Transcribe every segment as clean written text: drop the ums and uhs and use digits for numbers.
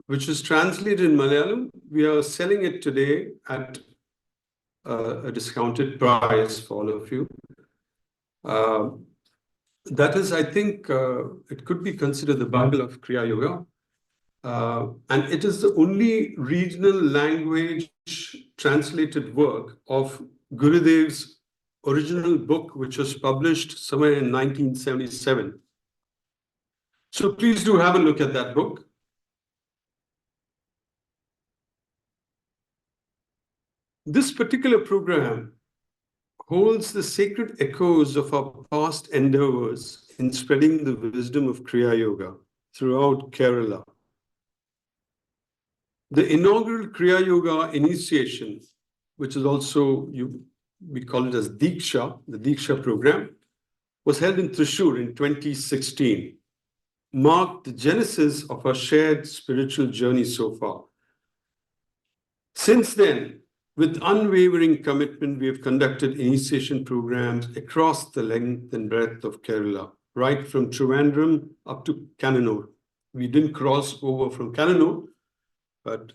which is translated in Malayalam. We are selling it today at a discounted price for all of you. That is, I think, it could be considered the Bible of Kriya Yoga. And it is the only regional language translated work of Gurudev's original book, which was published somewhere in 1977. So please do have a look at that book. This particular program holds the sacred echoes of our past endeavors in spreading the wisdom of Kriya Yoga throughout Kerala. The inaugural Kriya Yoga initiation, which is also, we call it as Diksha, the Diksha program, was held in Thrissur in 2016, marked the genesis of our shared spiritual journey so far. Since then, with unwavering commitment, we have conducted initiation programs across the length and breadth of Kerala, right from Trivandrum up to Kannur. We didn't cross over from Kannur, but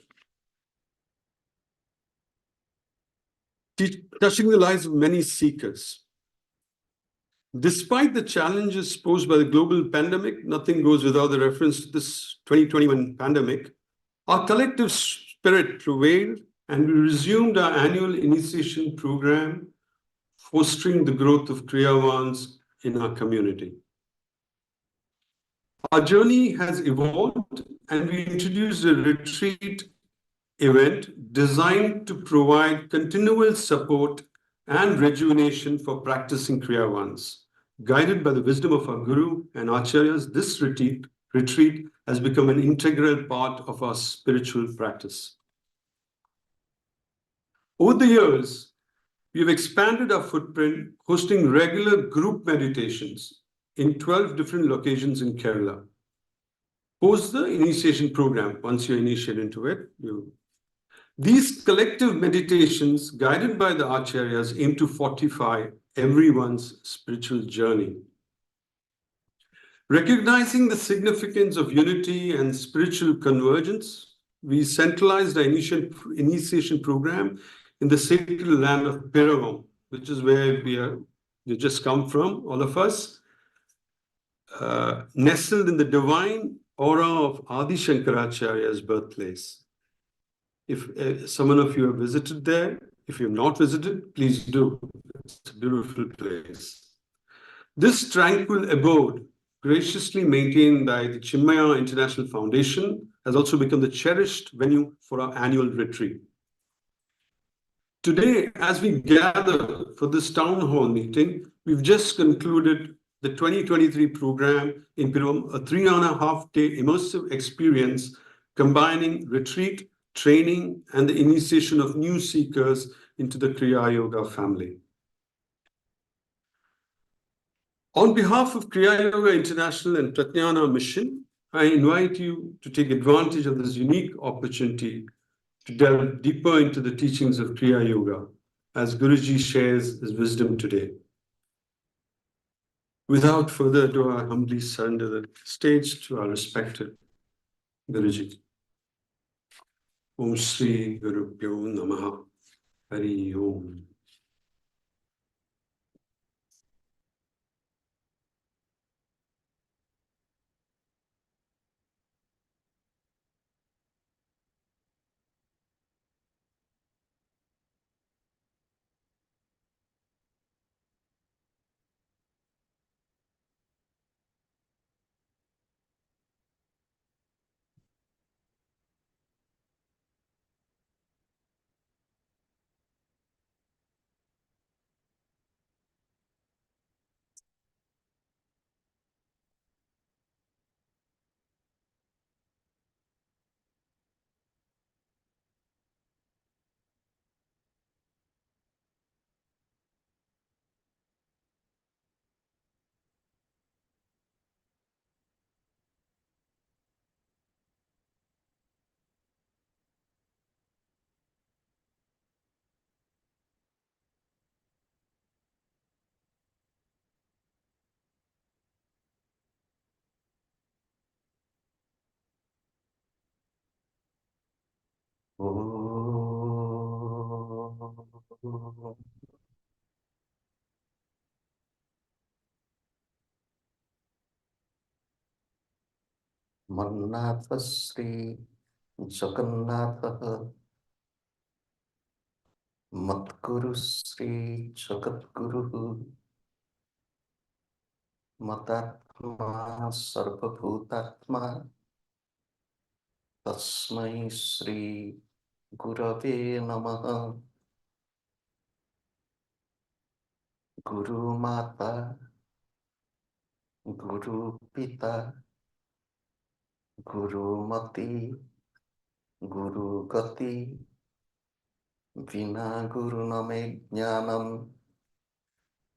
touching the lives of many seekers. Despite the challenges posed by the global pandemic, nothing goes without the reference to this 2021 pandemic, our collective spirit prevailed and we resumed our annual initiation program, fostering the growth of Kriyavans in our community. Our journey has evolved and we introduced a retreat event designed to provide continual support and rejuvenation for practicing Kriyavans. Guided by the wisdom of our Guru and Acharyas, this retreat has become an integral part of our spiritual practice. Over the years, we have expanded our footprint, hosting regular group meditations in 12 different locations in Kerala. Post the initiation program, once you initiate into it, these collective meditations, guided by the Acharyas, aim to fortify everyone's spiritual journey. Recognizing the significance of unity and spiritual convergence, we centralized our initiation program in the sacred land of Piravam, which is where we just come from, all of us, nestled in the divine aura of Adi Shankaracharya's birthplace. If someone of you have visited there, if you have not visited, please do. It's a beautiful place. This tranquil abode, graciously maintained by the Chinmaya International Foundation, has also become the cherished venue for our annual retreat. Today, as we gather for this town hall meeting, we've just concluded the 2023 program in Piravam, a 3.5-day immersive experience combining retreat, training, and the initiation of new seekers into the Kriya Yoga family. On behalf of Kriya Yoga International and Pratnyana Mission, I invite you to take advantage of this unique opportunity to delve deeper into the teachings of Kriya Yoga as Guruji shares his wisdom today. Without further ado, I humbly surrender the stage to our respected Guruji. Om Shri Guru Pyo Namaha. Hari Om. Om Mannath Sri Jagannath Matguru Sri Jagadguru Matatma Sarvabhutatma Tasmai Sri Gurave Namaha. Guru Mata, Guru Pita, Guru Mati, Guru Gati, Vina Guru Name Jnanam,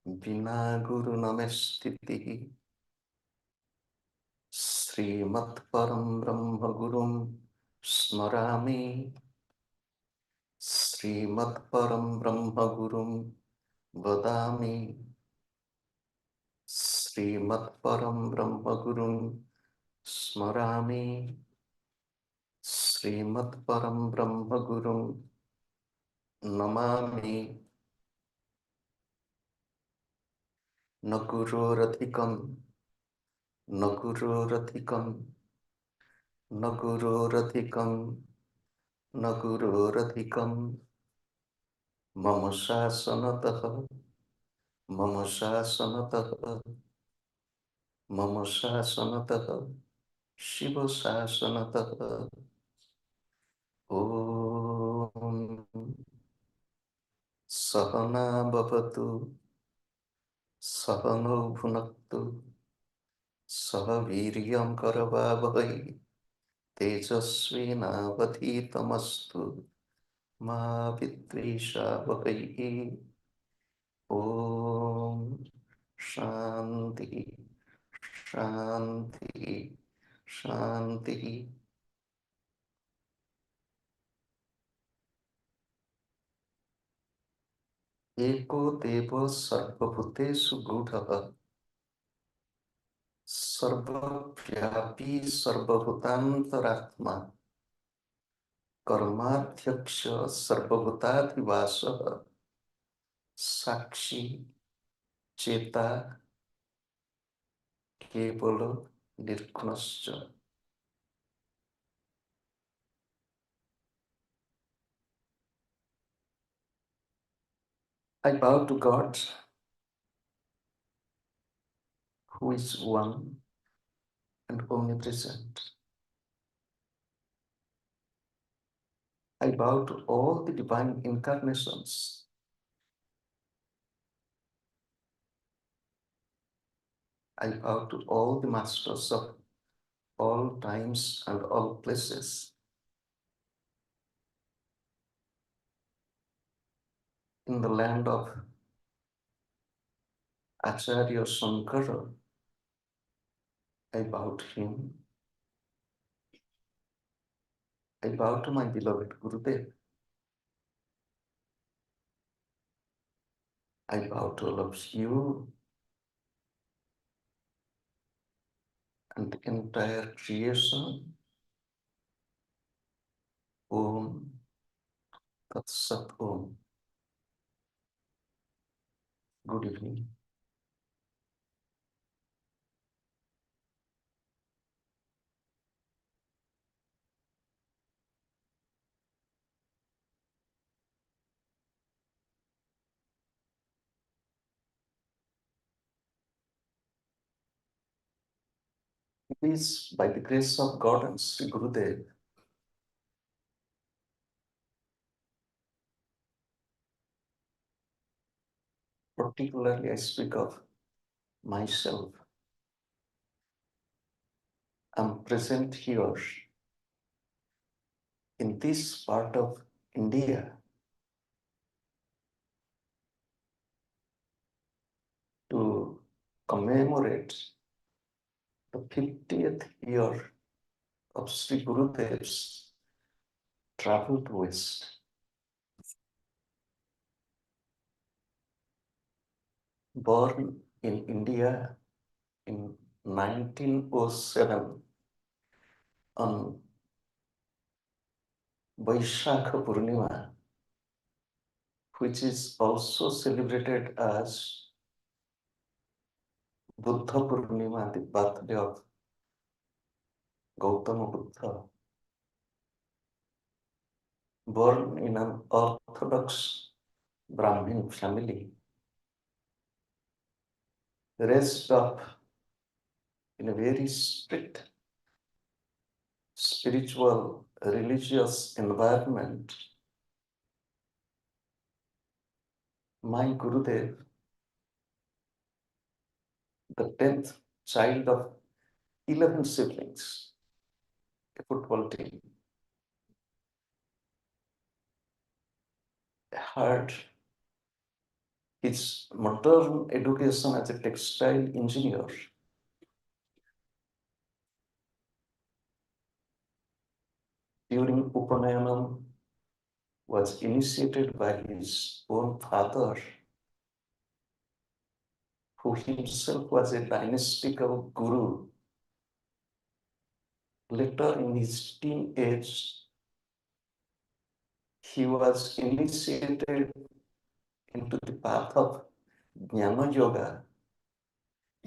Vina Guru Name Sthiti, Srimat Param Brahma Gurum Smarami, Srimat Param Brahma Gurum Vadami, Srimat Param Brahma Gurum Smarami, Srimat Param Brahma Gurum Namami. न गुरोरधिकं न गुरोरधिकं न गुरोरधिकं न गुरोरधिकं मम शासनतः मम शासनतः मम शासनतः शिव शासनतः ॐ सहना भवतु सहनौ भुनक्तु सह वीर्यं करवावहै तेजस्विनावधीतमस्तु मा विद्विषावहै। ॐ शान्ति शान्ति शान्तिः। एको देवः सर्वभूतेषु गूढः सर्वव्यापी सर्वभूतान्तरात्मा कर्माध्यक्ष सर्वभूताधिवासः साक्षी चेता केवल निर्गुणश्च। I bow to God, who is one and omnipresent. I bow to all the divine incarnations. I bow to all the masters of all times and all places. In the land of Acharya Shankara, I bow to him. I bow to my beloved Gurudev. I bow to all of you and the entire creation. Om Tat Sat Om. Good evening. It is by the grace of God and Sri Gurudev particularly I speak of myself. I'm present here in this part of India to commemorate the 50th year of Sri Gurudev's travel to West. Born in India in 1907 on Vaishakha Purnima, which is also celebrated as Buddha Purnima, the birthday of Gautama Buddha. Born in an Orthodox Brahmin family, raised up in a very strict spiritual, religious environment, my Gurudev, the 10th child of 11 siblings, a football team, had his modern education as a textile engineer. During Upanayanam, was initiated by his own father, who himself was a dynastical guru. Later in his teen age, he was initiated into the path of Jnana Yoga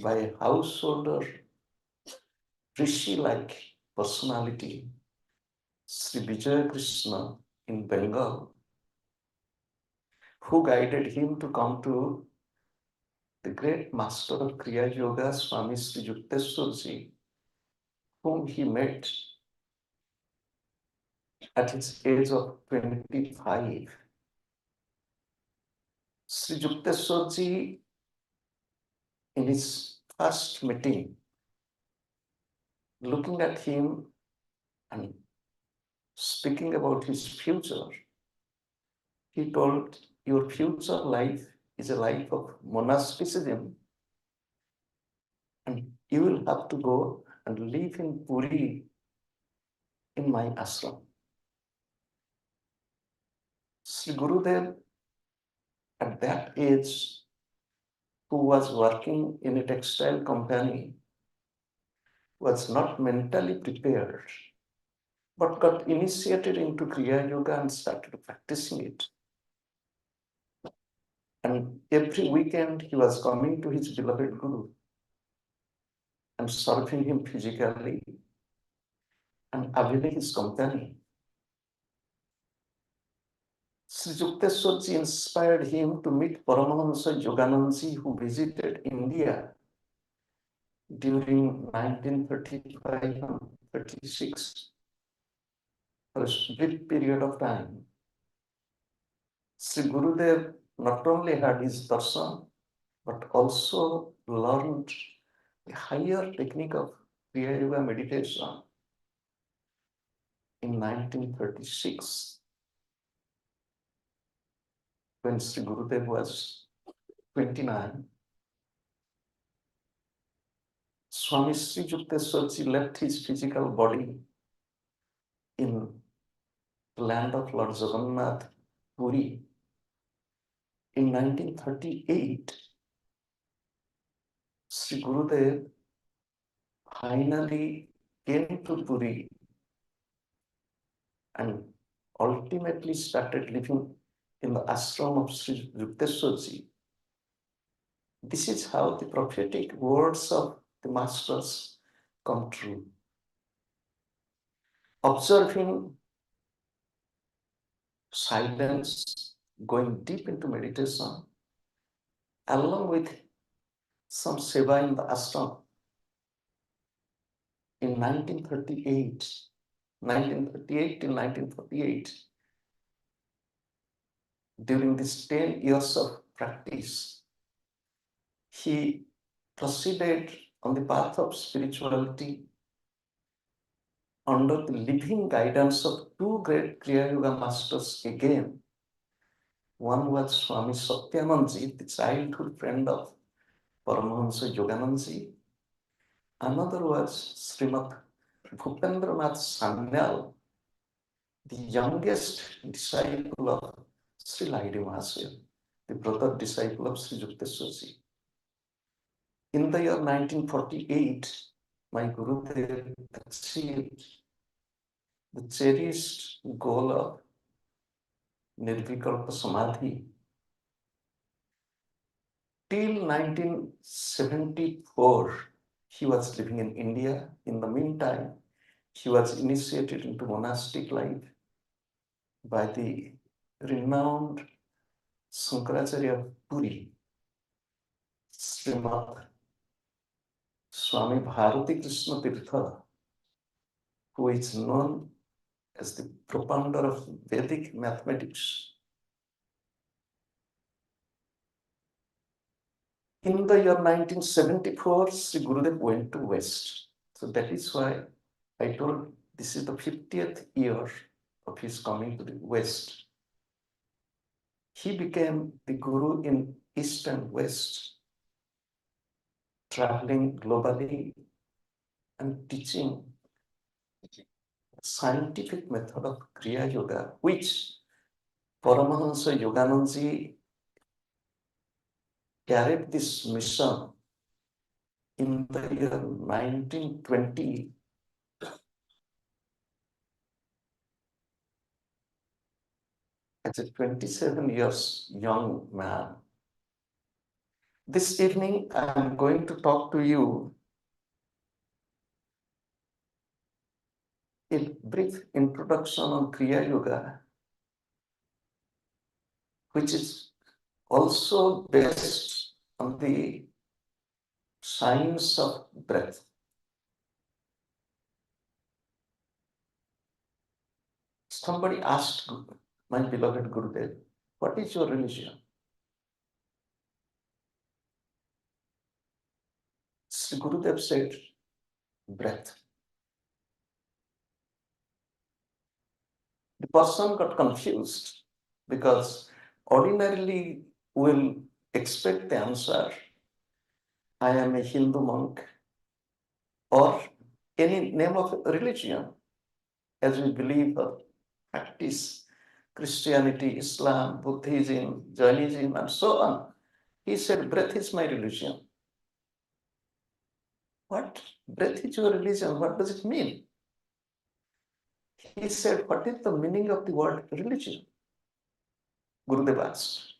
by a householder, rishi-like personality, Sri Vijaya Krishna in Bengal, who guided him to come to the great master of Kriya Yoga, Swami Sri Yukteswarji, whom he met at his age of 25. Sri Yukteswarji, in his first meeting, looking at him and speaking about his future, he told, your future life is a life of monasticism, and you will have to go and live in Puri in my ashram. Sri Gurudev, at that age, who was working in a textile company, was not mentally prepared, but got initiated into Kriya Yoga and started practicing it. And every weekend he was coming to his beloved Guru and serving him physically and availing his company. Sri Yukteswarji inspired him to meet Paramahansa Yoganandaji, who visited India during 1935 and 36 for a brief period of time. Sri Gurudev not only had his darshan, but also learned the higher technique of Kriya Yoga meditation in 1936, when Sri Gurudev was 29. Swami Sri Yukteswarji left his physical body in the land of Lord Jagannath, Puri. In 1938, Sri Gurudev finally came to Puri and ultimately started living in the ashram of Sri Yukteswarji. This is how the prophetic words of the masters come true. Observing silence, going deep into meditation, along with some seva in the ashram. In 1938 till 1948, during these 10 years of practice, he proceeded on the path of spirituality under the living guidance of two great Kriya Yoga masters again. One was Swami Satyanandji, the childhood friend of Paramahansa Yoganandaji. Another was Srimad Bhupendranath Sanyal, the youngest disciple of Sri Lahiri Mahasaya, the brother disciple of Sri Yukteswarji. In the year 1948, my Gurudev achieved the cherished goal of Nirvikalpa Samadhi. Till 1974, he was living in India. In the meantime, he was initiated into monastic life by the renowned Sankaracharya of Puri, Srimad Swami Bharati Krishna Tirtha, who is known as the propounder of Vedic mathematics. In the year 1974, Sri Gurudev went to West. So that is why I told this is the 50th year of his coming to the West. He became the Guru in East and West, traveling globally and teaching scientific method of Kriya Yoga, which Paramahansa Yoganandaji carried this mission in the year 1920 as a 27 years young man. This evening, I am going to talk to you a brief introduction on Kriya Yoga, which is also based on the science of breath. Somebody asked my beloved Gurudev, what is your religion? Sri Gurudev said, breath. The person got confused because ordinarily we'll expect the answer, I am a Hindu monk, or any name of religion, as we believe or practice Christianity, Islam, Buddhism, Jainism, and so on. He said, breath is my religion. What? Breath is your religion? What does it mean? He said, what is the meaning of the word religion? Gurudev asked.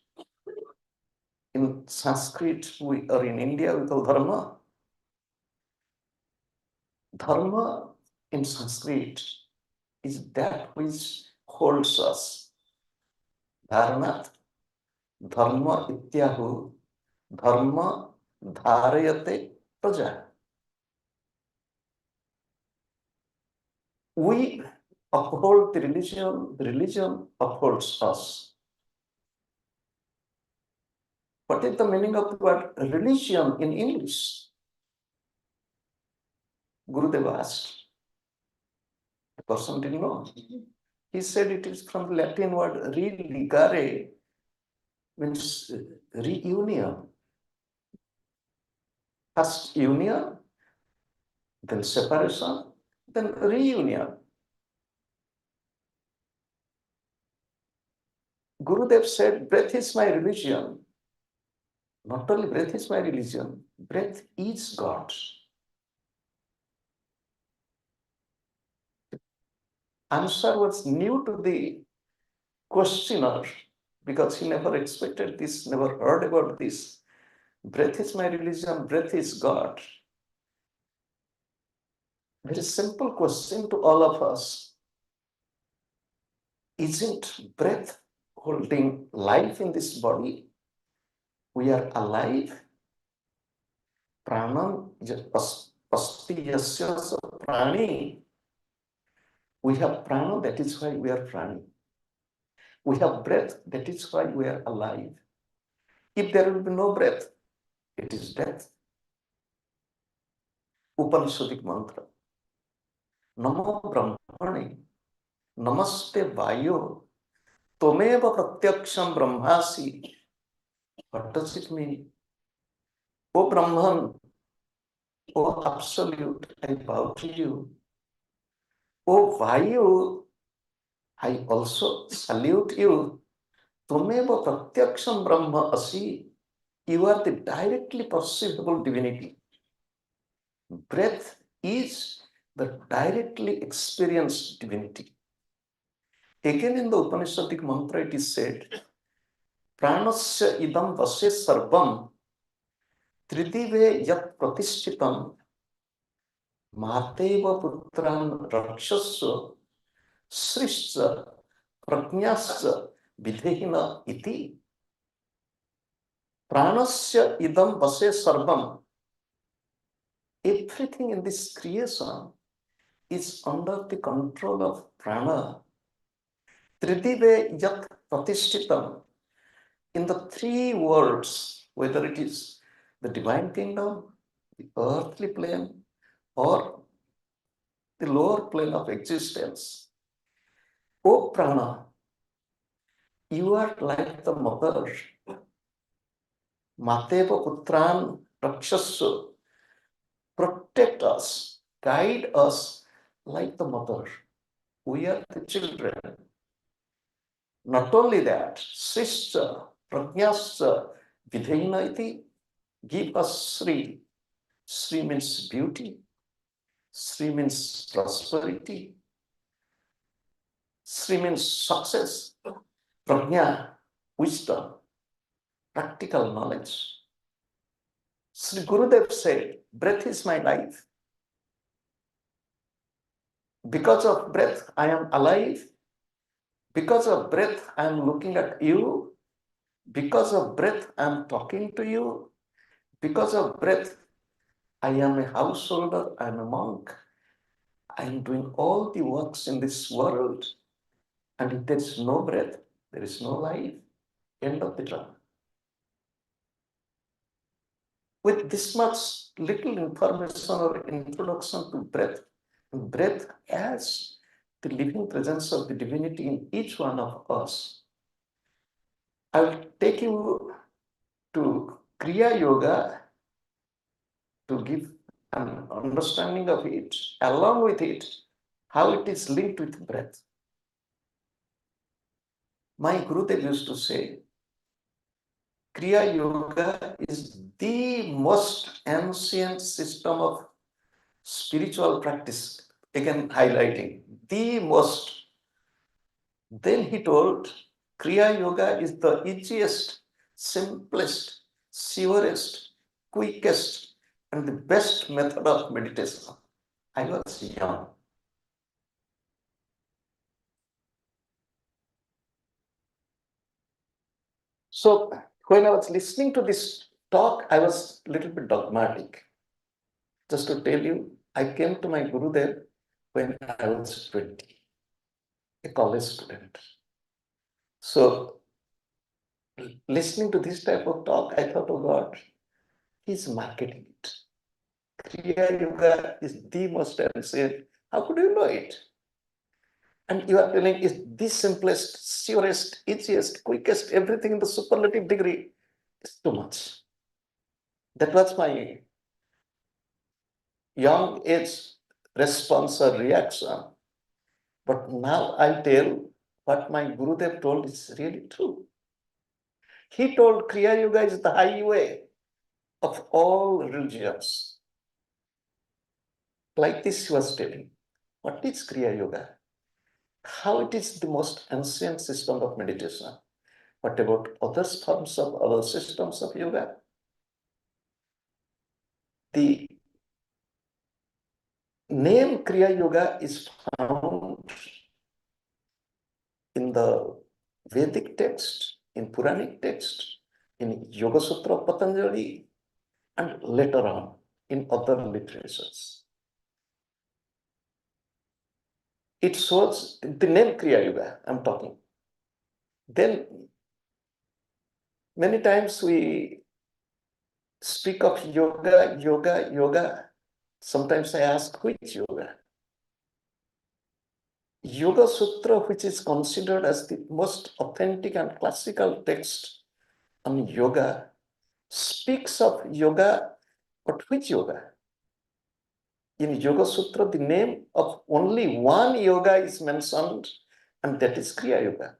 In Sanskrit, or in India, we call dharma. Dharma in Sanskrit is that which holds us. Dharanat, dharma ityahu, dharma dharayate praja. We uphold the religion upholds us. What is the meaning of the word religion in English? Gurudev asked. The person didn't know. He said it is from the Latin word religare, means reunion. First union, then separation, then reunion. Gurudev said, breath is my religion. Not only breath is my religion, breath is God. Answer was new to the questioner because he never expected this, never heard about this. Breath is my religion, breath is God. Very simple question to all of us. Isn't breath holding life in this body? We are alive. Pranam asti yasya prani. We have prana, that is why we are prani. We have breath, that is why we are alive. If there will be no breath, it is death. Upanishadic mantra. Namo Brahmane, Namaste Vayo, Tomeva Pratyaksham Brahmasi. What does it mean? O Brahman, O Absolute, I bow to you. O Vayu, I also salute you. Tomeva Pratyaksham Brahma Asi. You are the directly perceivable divinity. Breath is the directly experienced divinity. Again in the Upanishadic mantra it is said, Pranasya idam vasya sarvam tridive yat pratischitam mateva putran rakshasya srishcha prajnasya vidhehina iti. Pranasya idam vasya sarvam. Everything in this creation is under the control of prana. Tridive yat pratishthitam. In the three worlds, whether it is the divine kingdom, the earthly plane, or the lower plane of existence. O prana, you are like the mother. Mateva putran rakshasya. Protect us, guide us like the mother. We are the children. Not only that, Srishcha, Prajnascha, Vidhena iti, give us Sri. Sri means beauty. Sri means prosperity. Sri means success. Prajna, wisdom, practical knowledge. Sri Gurudev said, breath is my life. Because of breath, I am alive. Because of breath, I am looking at you. Because of breath, I am talking to you. Because of breath, I am a householder, I am a monk. I am doing all the works in this world. And if there is no breath, there is no life. End of the drama. With this much little information or introduction to breath as the living presence of the divinity in each one of us, I will take you to Kriya Yoga to give an understanding of it, along with it, how it is linked with breath. My Gurudev used to say, Kriya Yoga is the most ancient system of spiritual practice. Again, highlighting the most. Then he told, Kriya Yoga is the easiest, simplest, surest, quickest, and the best method of meditation. I was young. So when I was listening to this talk, I was a little bit dogmatic. Just to tell you, I came to my Gurudev when I was 20, a college student. So listening to this type of talk, I thought, oh God, he's marketing it. Kriya Yoga is the most ancient. How could you know it? And you are telling it's the simplest, surest, easiest, quickest, everything in the superlative degree. It's too much. That was my young age response or reaction. But now I tell what my Gurudev told is really true. He told Kriya Yoga is the highway of all religions. Like this he was telling. What is Kriya Yoga? How it is the most ancient system of meditation? What about other forms of other systems of yoga? The name Kriya Yoga is found in the Vedic text, in Puranic text, in Yoga Sutra of Patanjali, and later on in other literatures. It shows the name Kriya Yoga, I'm talking. Then many times we speak of yoga, yoga, yoga. Sometimes I ask, which yoga? Yoga Sutra, which is considered as the most authentic and classical text on yoga, speaks of yoga, but which yoga? In Yoga Sutra, the name of only one yoga is mentioned, and that is Kriya Yoga.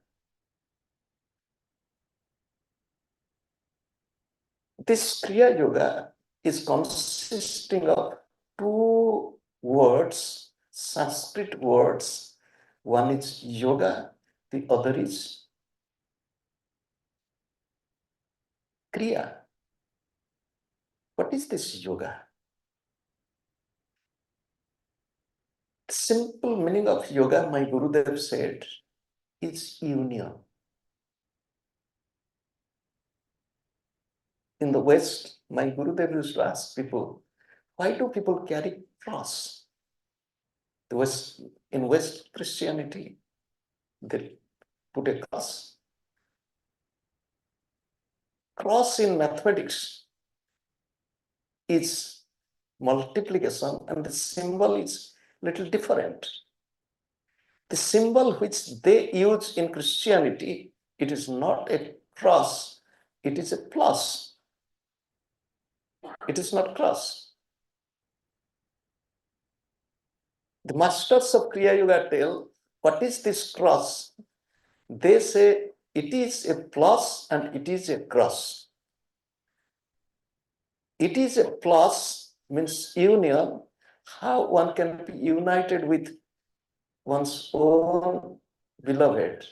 This Kriya Yoga is consisting of two words, Sanskrit words. One is yoga The other is Kriya. What is this yoga? The simple meaning of yoga, my Gurudev said, is union. In the West, my Gurudev used to ask people, why do people carry cross? In West Christianity, they put a cross. Cross in mathematics is multiplication, and the symbol is little different. The symbol which they use in Christianity, it is not a cross, it is a plus. It is not cross. The masters of Kriya Yoga tell, what is this cross? They say it is a plus and it is a cross. It is a plus means union, how one can be united with one's own beloved.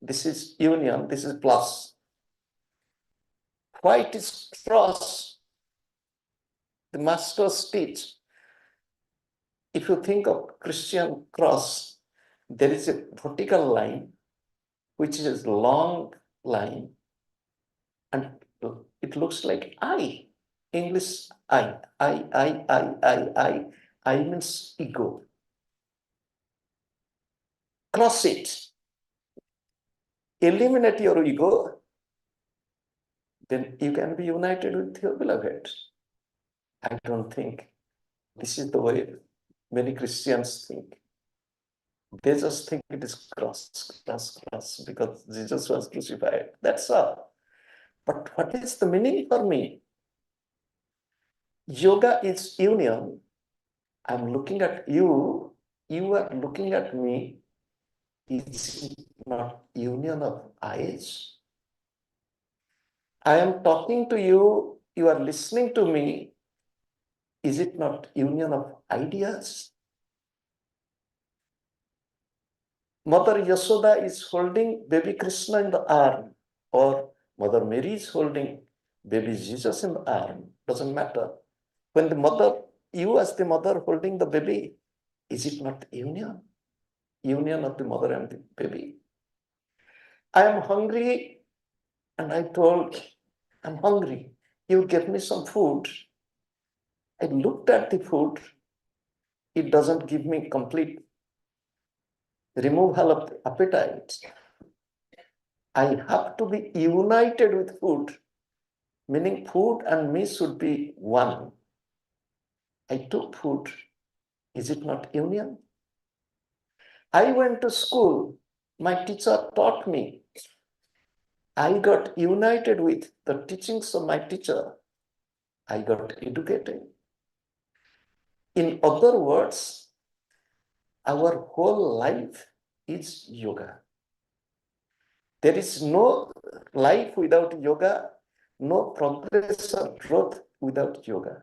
This is union, this is plus. Why it is cross? The masters teach. If you think of Christian cross, there is a vertical line, which is a long line, and it looks like I. English I means ego. Cross it. Eliminate your ego, then you can be united with your beloved. I don't think this is the way many Christians think. They just think it is cross, because Jesus was crucified. That's all. But what is the meaning for me? Yoga is union. I'm looking at you, you are looking at me. Is it not union of eyes? I am talking to you, you are listening to me. Is it not union of ideas? Mother Yashoda is holding baby Krishna in the arm, or Mother Mary is holding baby Jesus in the arm. Doesn't matter. When the mother, you as the mother holding the baby, is it not union? Union of the mother and the baby. I am hungry, and I told, I'm hungry. You get me some food. I looked at the food. It doesn't give me complete removal of the appetite. I have to be united with food, meaning food and me should be one. I took food. Is it not union? I went to school. My teacher taught me. I got united with the teachings of my teacher. I got educated. In other words, our whole life is yoga. There is no life without yoga, no progress or growth without yoga.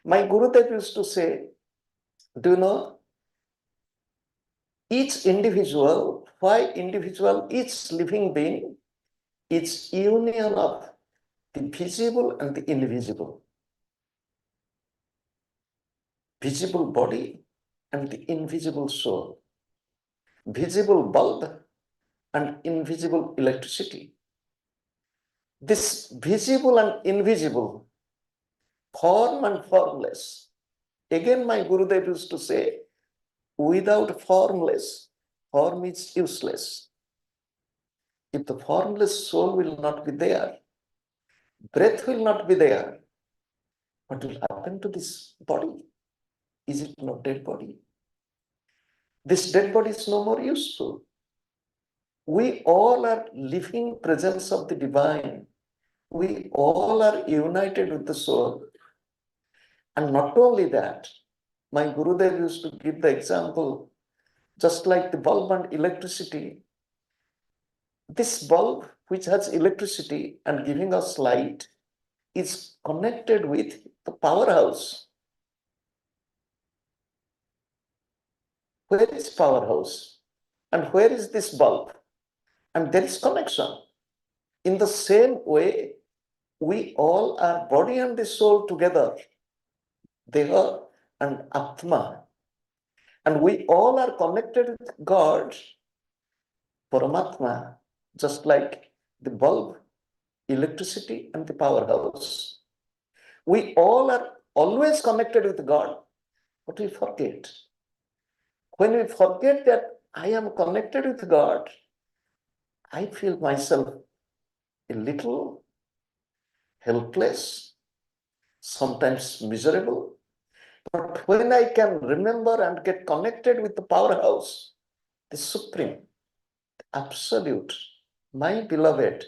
My Gurudev used to say, do you know, each individual, why individual, each living being is union of the visible and the invisible. Visible body and the invisible soul. Visible bulb and invisible electricity. This visible and invisible, form and formless. Again, my Gurudev used to say, without formless, form is useless. If the formless soul will not be there, breath will not be there, what will happen to this body? Is it not dead body? This dead body is no more useful. We all are living presence of the divine. We all are united with the soul. And not only that, my Gurudev used to give the example, just like the bulb and electricity. This bulb, which has electricity and giving us light, is connected with the powerhouse. Where is powerhouse? And where is this bulb? And there is connection. In the same way, we all are body and the soul together, Deha and Atma. And we all are connected with God, Paramatma, just like the bulb, electricity, and the powerhouse. We all are always connected with God, but we forget. When we forget that I am connected with God, I feel myself a little helpless, sometimes miserable. But when I can remember and get connected with the powerhouse, the supreme, the absolute, my beloved,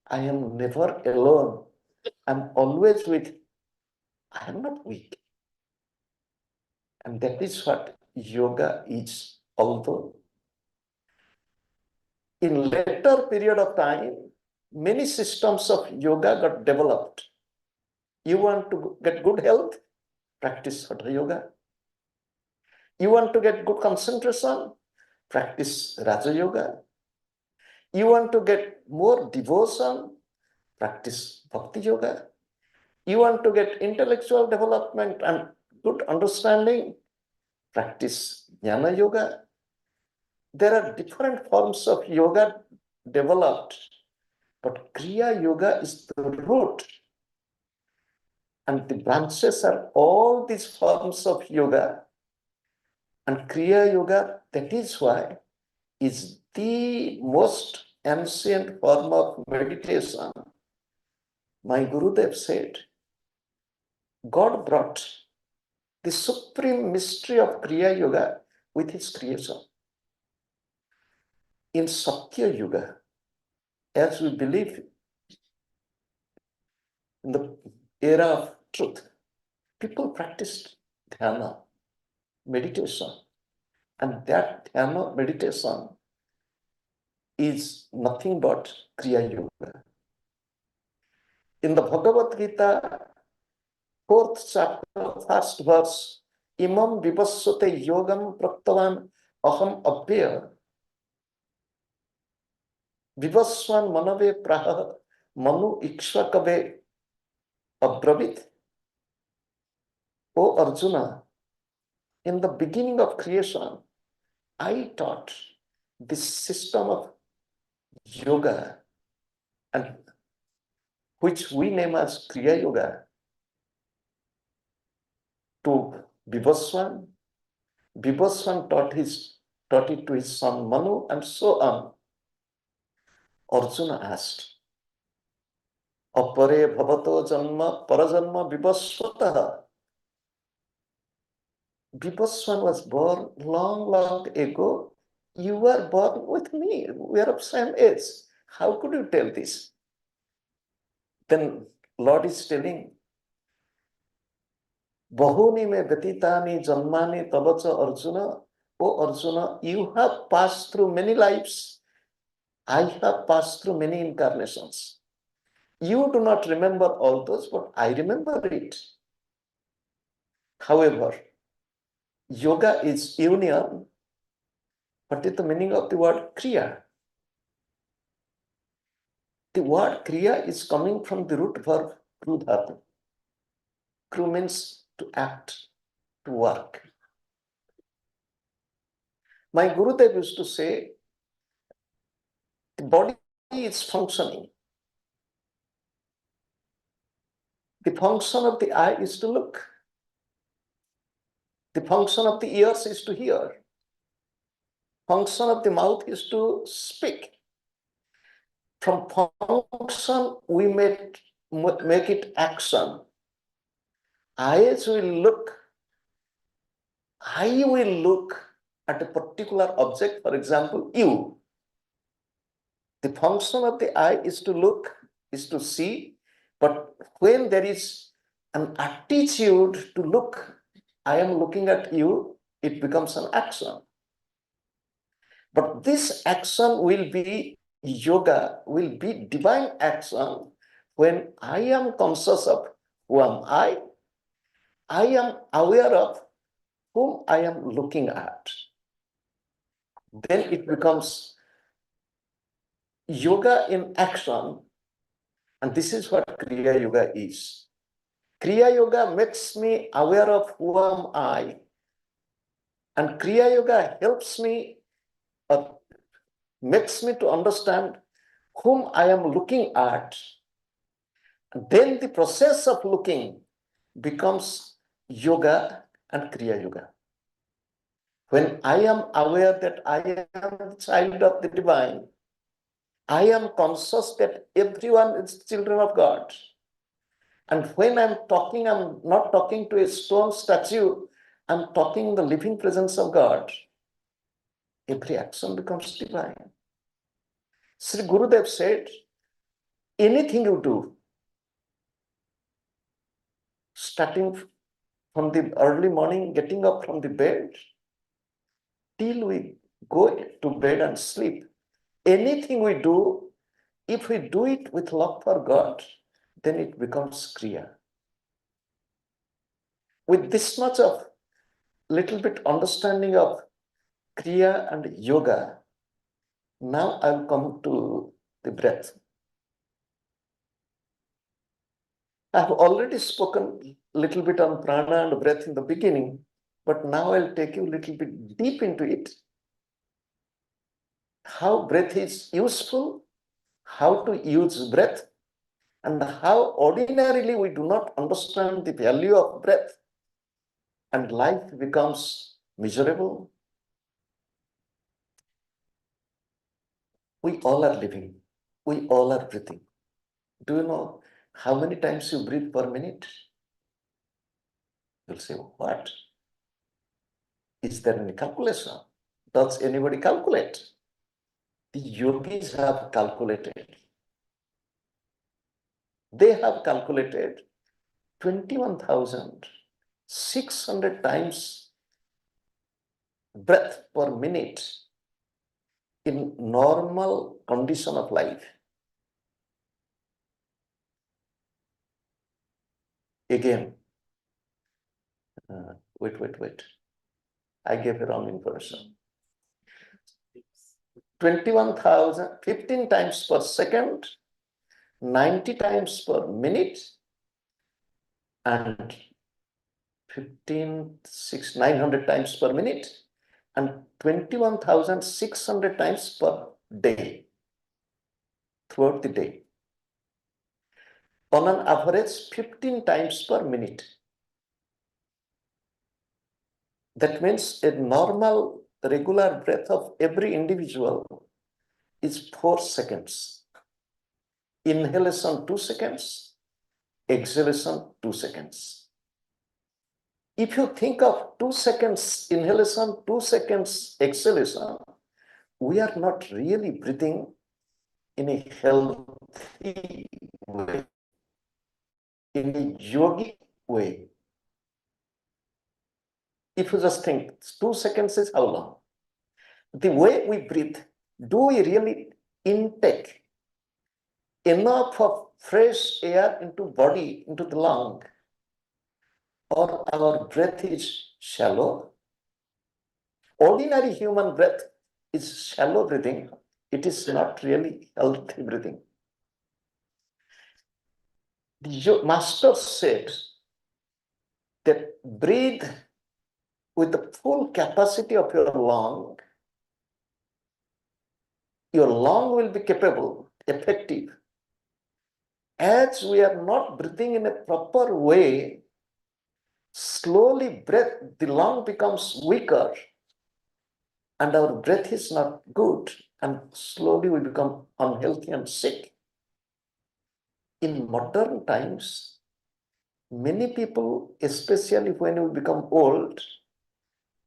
I am never alone. I'm always with, I am not weak. And that is what yoga is. Although in later period of time, many systems of yoga got developed. You want to get good health? Practice Hatha Yoga. You want to get good concentration? Practice Raja Yoga. You want to get more devotion? Practice Bhakti Yoga. You want to get intellectual development and good understanding? Practice Jnana Yoga. There are different forms of yoga developed, but Kriya Yoga is the root. And the branches are all these forms of yoga. And Kriya Yoga, that is why, is the most ancient form of meditation. My Gurudev said, God brought the supreme mystery of Kriya Yoga with his creation. In Satya Yuga, as we believe in the era of truth, people practiced dhyana, meditation. And that dhyana meditation is nothing but Kriya Yoga. In the Bhagavad Gita, 4th chapter, 1st verse, Imam Vivassate Yogam Praktavan Aham Abhya Vivaswan Manave Praha Manu Ikshvakave Abravit. O Arjuna, in the beginning of creation, I taught this system of yoga, and which we name as Kriya Yoga, to Vivaswan. Vivaswan taught it to his son Manu, and so on. Arjuna asked, Apare bhavato janma parajanma vivaswataha. Vivaswan was born long ago. You were born with me. We are of same age. How could you tell this? Then Lord is telling, Bahuni me gatitani janmani tabacha Arjuna. O Arjuna, you have passed through many lives. I have passed through many incarnations. You do not remember all those, but I remember it. However, yoga is union. What is the meaning of the word Kriya? The word Kriya is coming from the root verb Kru dhatu. Kru means to act, to work. My Gurudev used to say, the body is functioning. The function of the eye is to look. The function of the ears is to hear. Function of the mouth is to speak. From function, we make it action. Eyes will look. I will look at a particular object, for example, you. The function of the eye is to look, is to see, but when there is an attitude to look, I am looking at you, it becomes an action. But this action will be yoga, will be divine action when I am conscious of who am I am aware of whom I am looking at. then it becomes yoga in action. And this is what Kriya Yoga is. Kriya Yoga makes me aware of who am I. And Kriya Yoga helps me, makes me to understand whom I am looking at. Then the process of looking becomes yoga and Kriya Yoga. When I am aware that I am the child of the divine, I am conscious that everyone is children of God. And when I'm talking, I'm not talking to a stone statue, I'm talking the living presence of God. Every action becomes divine. Sri Gurudev said, anything you do, starting from the early morning, getting up from the bed, till we go to bed and sleep, anything we do, if we do it with love for God, then it becomes Kriya. With this much of little bit understanding of Kriya and Yoga, now I'll come to the breath. I've already spoken a little bit on prana and breath in the beginning, but now I'll take you a little bit deep into it. How breath is useful, how to use breath, and how ordinarily we do not understand the value of breath, and life becomes miserable. We all are living. We all are breathing. Do you know how many times you breathe per minute? You'll say, what? Is there any calculation? Does anybody calculate? The yogis have calculated. They have calculated 21,600 times breath per minute in normal condition of life. Again, wait. I gave a wrong information. 21,000, 15 times per second, 90 times per minute, and 900 times per minute, and 21,600 times per day, throughout the day. On an average, 15 times per minute. That means a normal, regular breath of every individual is 4 seconds. Inhalation 2 seconds, exhalation 2 seconds. If you think of 2 seconds inhalation, 2 seconds exhalation, we are not really breathing in a healthy way, in a yogic way. If you just think 2 seconds is how long? The way we breathe, do we really intake enough of fresh air into body, into the lung, or our breath is shallow? Ordinary human breath is shallow breathing. It is not really healthy breathing. The master said that breathe with the full capacity of your lung. Your lung will be capable, effective. As we are not breathing in a proper way, slowly the lung becomes weaker and our breath is not good, and slowly we become unhealthy and sick. In modern times, many people, especially when we become old,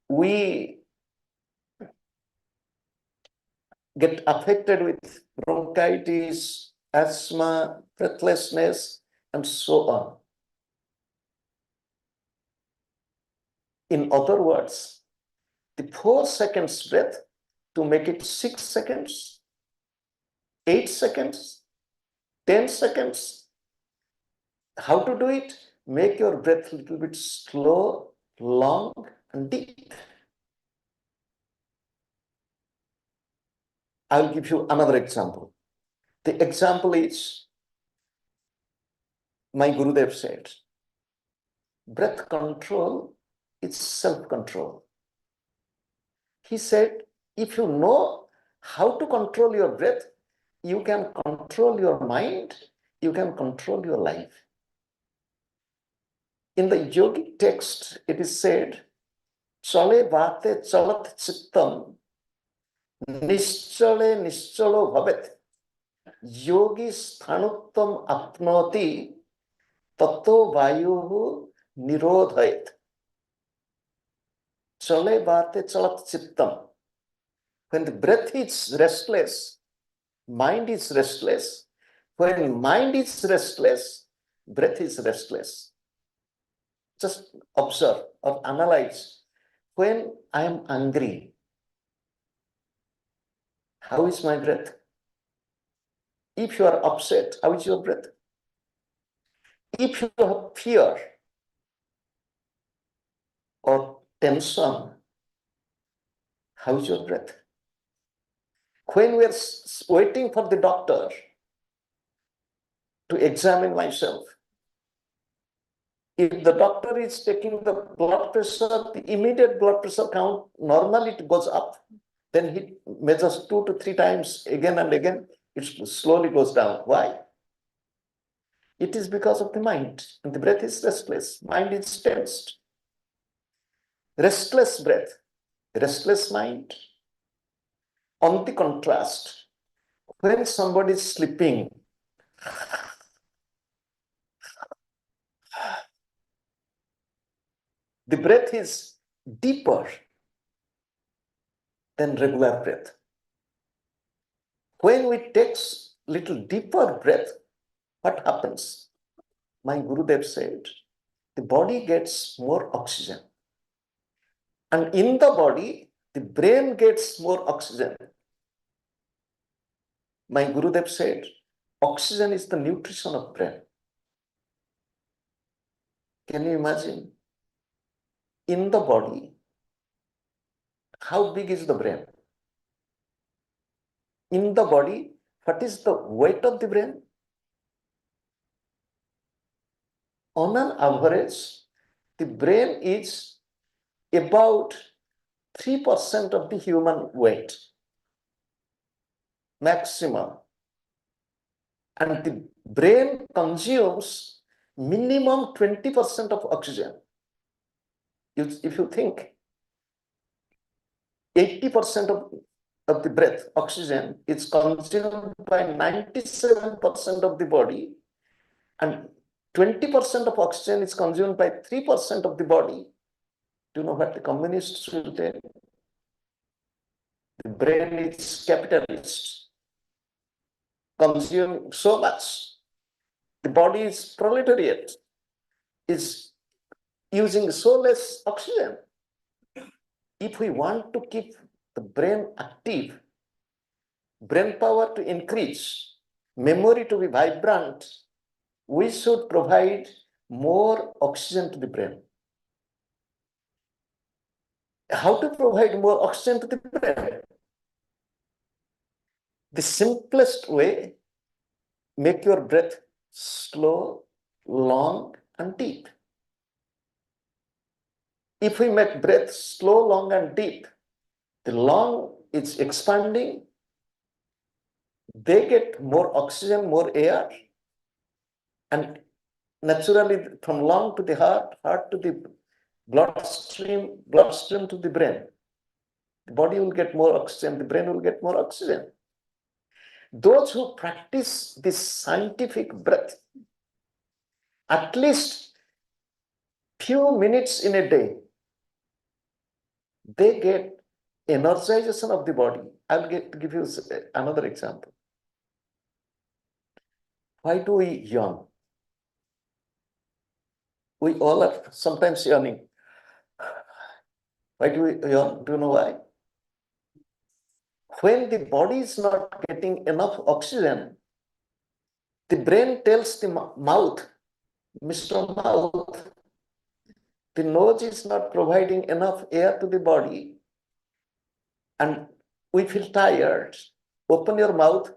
we get affected with bronchitis, asthma, breathlessness, and so on. In other words, the 4 seconds breath to make it 6 seconds, 8 seconds, 10 seconds. How to do it? Make your breath a little bit slow, long, and deep. I'll give you another example. The example is, my Gurudev said, breath control is self-control. He said, if you know how to control your breath, you can control your mind, you can control your life. In the yogic text, it is said, chale vate chalat chittam, nischale nischalo bhavet, yogi sthanuttam apnoti, tato vayuhu nirodhayat. Chale vate chalat chittam. When the breath is restless, mind is restless. When mind is restless, breath is restless. Just observe or analyze. When I am angry, how is my breath? If you are upset, how is your breath? If you have fear or tension, how is your breath? When we are waiting for the doctor to examine myself, if the doctor is taking the blood pressure, the immediate blood pressure count, normally it goes up. Then he measures 2 to 3 times again and again. It slowly goes down. Why? It is because of the mind. And the breath is restless. Mind is tensed. Restless breath, restless mind. On the contrast, when somebody is sleeping, the breath is deeper than regular breath. When we take little deeper breath, what happens? My Gurudev said, the body gets more oxygen. And in the body, the brain gets more oxygen. My Gurudev said, oxygen is the nutrition of brain. Can you imagine? In the body, how big is the brain? In the body, what is the weight of the brain? On an average, the brain is about 3% of the human weight, maximum. And the brain consumes minimum 20% of oxygen. If you think 80% of the breath, oxygen, is consumed by 97% of the body, and 20% of oxygen is consumed by 3% of the body. Do you know what the communists will tell? The brain is capitalist, consume so much. The body is proletariat, is using so less oxygen. If we want to keep the brain active, brain power to increase, memory to be vibrant, we should provide more oxygen to the brain. How to provide more oxygen to the brain? The simplest way, make your breath slow, long, and deep. If we make breath slow, long, and deep, the lung is expanding, they get more oxygen, more air, and naturally from lung to the heart, heart to the bloodstream to the brain. The body will get more oxygen, the brain will get more oxygen. Those who practice this scientific breath, at least few minutes in a day, they get energization of the body. I'll give you another example. Why do we yawn? We all are sometimes yawning. Why do we yawn? Do you know why? When the body is not getting enough oxygen, the brain tells the mouth, Mr. Mouth, the nose is not providing enough air to the body, and we feel tired. Open your mouth,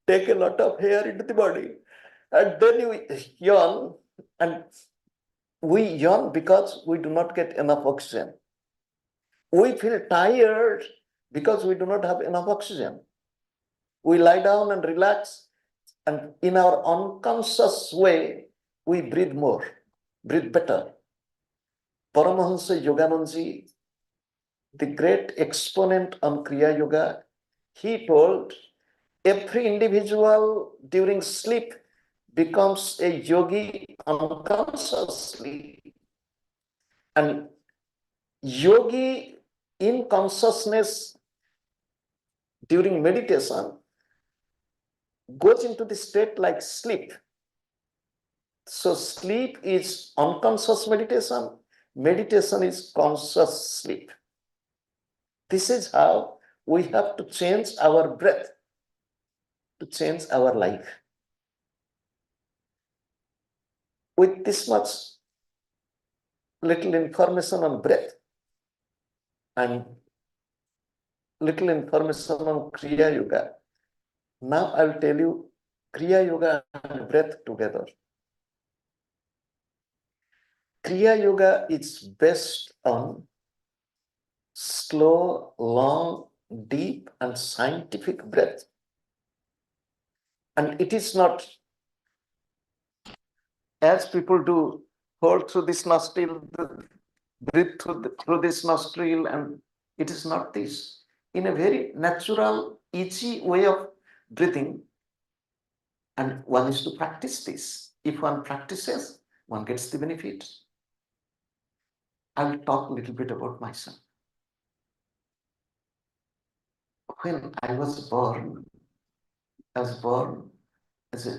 take a lot of air into the body, and then you yawn. And we yawn because we do not get enough oxygen. We feel tired because we do not have enough oxygen. We lie down and relax, and in our unconscious way, we breathe more, breathe better. Paramahansa Yogananji, the great exponent on Kriya Yoga, he told every individual during sleep becomes a yogi unconsciously. And yogi in consciousness during meditation goes into the state like sleep. So sleep is unconscious meditation, meditation is conscious sleep. This is how we have to change our breath to change our life. With this much little information on breath and little information on Kriya Yoga, now I'll tell you Kriya Yoga and breath together. Kriya Yoga is based on slow, long, deep, and scientific breath. And it is not as people do, hold through this nostril, breathe through this nostril, and it is not this. In a very natural, easy way of breathing, and one is to practice this. If one practices, one gets the benefit. I will talk a little bit about myself. When I was born as a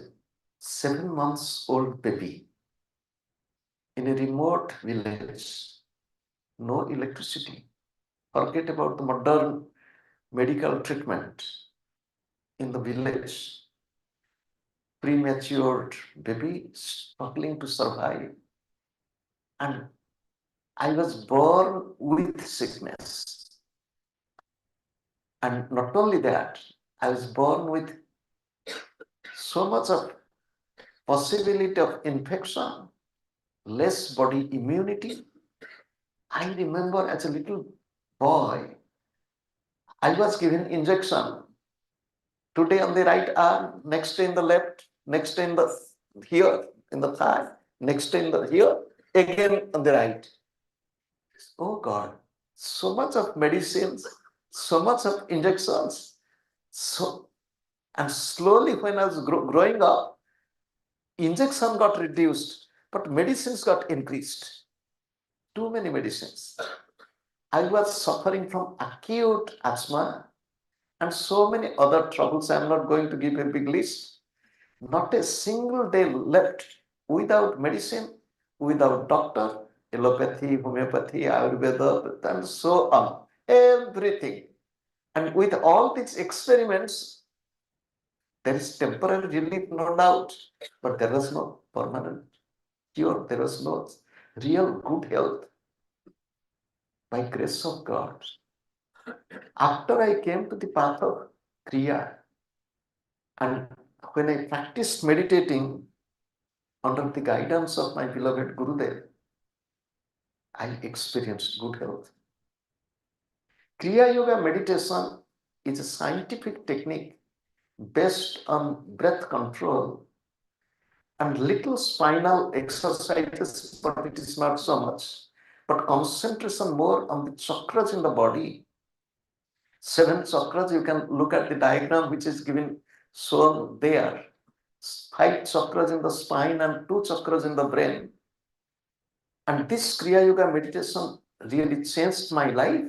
7 months old baby in a remote village, no electricity. Forget about the modern medical treatment. In the village, premature baby struggling to survive. And I was born with sickness. And not only that, I was born with so much of possibility of infection, less body immunity. I remember as a little boy, I was given injection. Today on the right arm, next day in the left, next day in the here in the thigh, next day in the here, again on the right. Oh God, so much of medicines, so much of injections. So, and slowly when I was growing up, injection got reduced, but medicines got increased. Too many medicines. I was suffering from acute asthma and so many other troubles. I'm not going to give a big list. Not a single day left without medicine, without doctor, allopathy, homeopathy, Ayurveda, and so on. Everything. And with all these experiments, there is temporary relief, no doubt, but there was no permanent cure. There was no real good health by grace of God. After I came to the path of Kriya, and when I practiced meditating under the guidance of my beloved Gurudev, I experienced good health. Kriya Yoga meditation is a scientific technique based on breath control and little spinal exercises, but it is not so much, but concentration more on the chakras in the body. 7 chakras, you can look at the diagram which is given shown there. 5 chakras in the spine and 2 chakras in the brain. And this Kriya Yoga meditation really changed my life.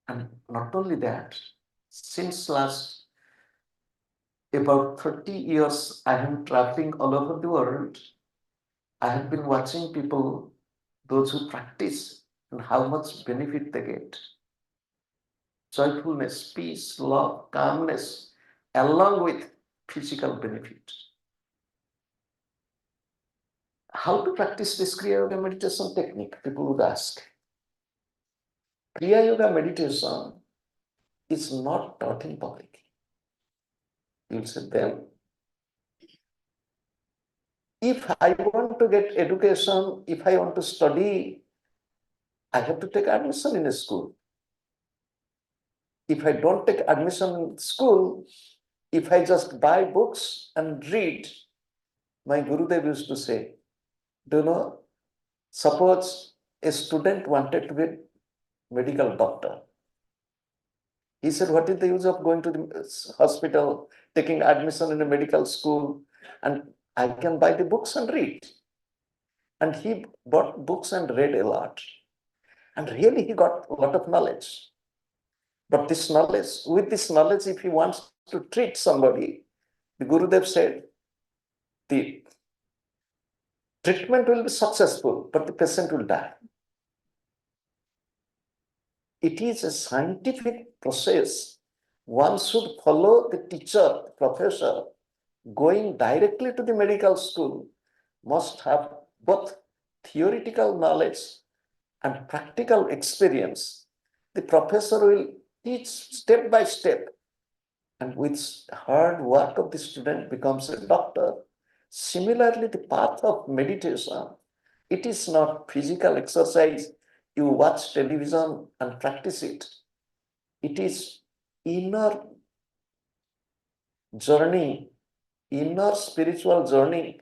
And not only that, since last about 30 years, I am traveling all over the world. I have been watching people, those who practice, and how much benefit they get. Joyfulness, peace, love, calmness, along with physical benefit. How to practice this Kriya Yoga meditation technique? People would ask. Kriya Yoga meditation is not taught in public. You'll say then, if I want to get education, if I want to study, I have to take admission in a school. If I don't take admission in school, if I just buy books and read, my Gurudev used to say, do you know, suppose a student wanted to be a medical doctor. He said, what is the use of going to the hospital, taking admission in a medical school, and I can buy the books and read. And he bought books and read a lot. And really he got a lot of knowledge. But this knowledge, with this knowledge, if he wants to treat somebody, the Gurudev said, the treatment will be successful, but the patient will die. It is a scientific process. One should follow the teacher, the professor, going directly to the medical school, must have both theoretical knowledge and practical experience. The professor will teach step by step, and with hard work of the student becomes a doctor. Similarly, the path of meditation, it is not physical exercise. You watch television and practice it. It is inner journey, inner spiritual journey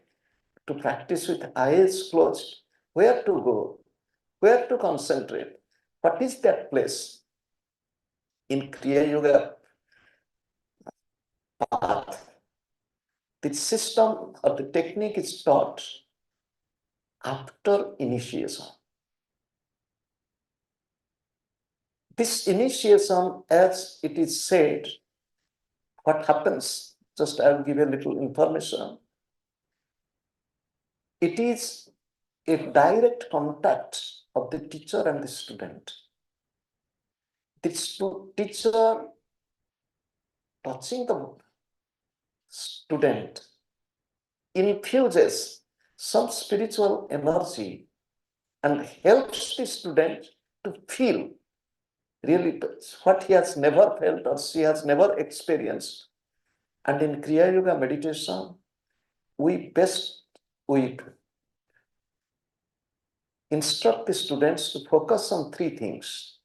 to practice with eyes closed. Where to go? Where to concentrate? What is that place? In Kriya Yoga path, the system or the technique is taught after initiation. This initiation, as it is said, what happens? Just I will give you a little information. It is a direct contact of the teacher and the student. The teacher touching the student infuses some spiritual energy and helps the student to feel really what he has never felt or she has never experienced. And in Kriya Yoga meditation, we instruct the students to focus on three things: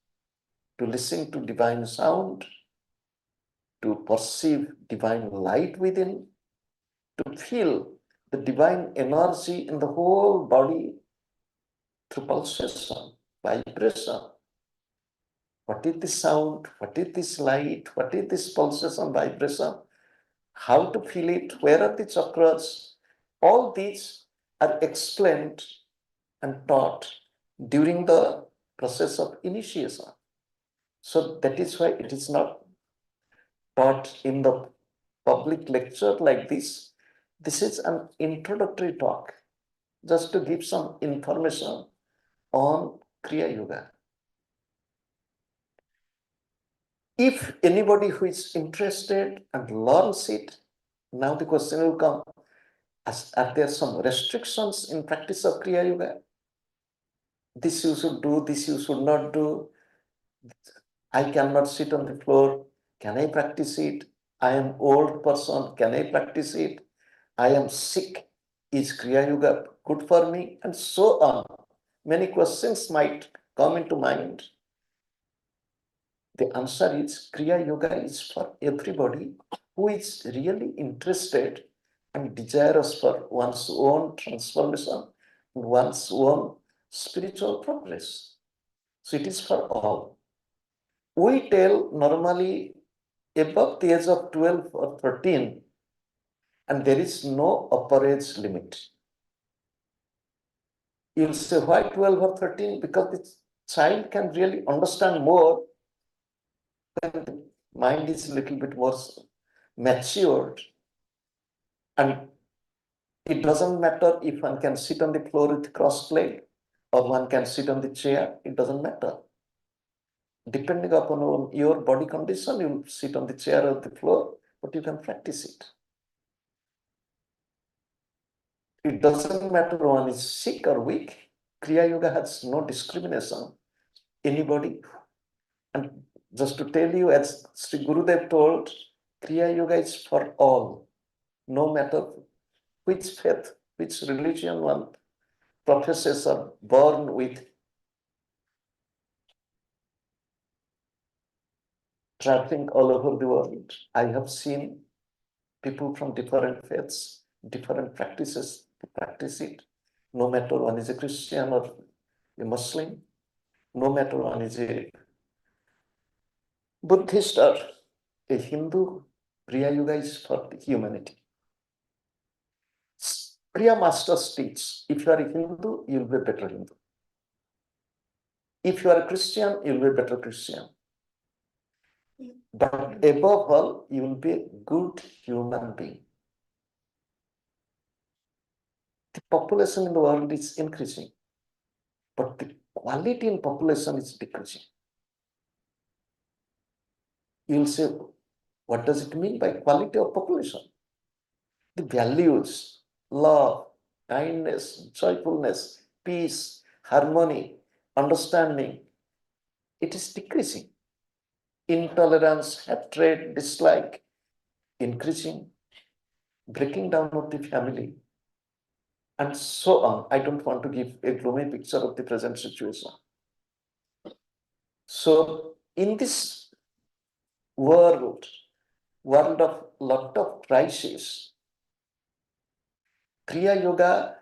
to listen to divine sound, to perceive divine light within, to feel the divine energy in the whole body through pulsation, vibration. What is this sound? What is this light? What is this pulsation, vibration? How to feel it? Where are the chakras? All these are explained and taught during the process of initiation. So that is why it is not taught in the public lecture like this. This is an introductory talk, just to give some information on Kriya Yoga. If anybody who is interested and learns it, now the question will come, are there some restrictions in practice of Kriya Yoga? This you should do, this you should not do. I cannot sit on the floor. Can I practice it? I am old person. Can I practice it? I am sick. Is Kriya Yoga good for me? And so on. Many questions might come into mind. The answer is Kriya Yoga is for everybody who is really interested and desirous for one's own transformation and one's own spiritual progress. So it is for all. We tell normally above the age of 12 or 13, and there is no upper age limit. You'll say, why 12 or 13? Because the child can really understand more when the mind is a little bit more matured. And it doesn't matter if one can sit on the floor with crossed leg or one can sit on the chair, it doesn't matter. Depending upon your body condition, you'll sit on the chair or the floor, but you can practice it. It doesn't matter one is sick or weak. Kriya Yoga has no discrimination. Anybody. And just to tell you, as Sri Gurudev told, Kriya Yoga is for all, no matter which faith, which religion one professors are born with. Traveling all over the world, I have seen people from different faiths, different practices to practice it, no matter one is a Christian or a Muslim, no matter one is a Buddhist or a Hindu, Kriya Yoga is for humanity. Kriya masters teach, if you are a Hindu, you'll be a better Hindu. If you are a Christian, you'll be a better Christian. But above all, you will be a good human being. The population in the world is increasing, but the quality in population is decreasing. You'll say, what does it mean by quality of population? The values, love, kindness, joyfulness, peace, harmony, understanding, it is decreasing. Intolerance, hatred, dislike, increasing, breaking down of the family, and so on. I don't want to give a gloomy picture of the present situation. So in this world of lot of crisis, Kriya Yoga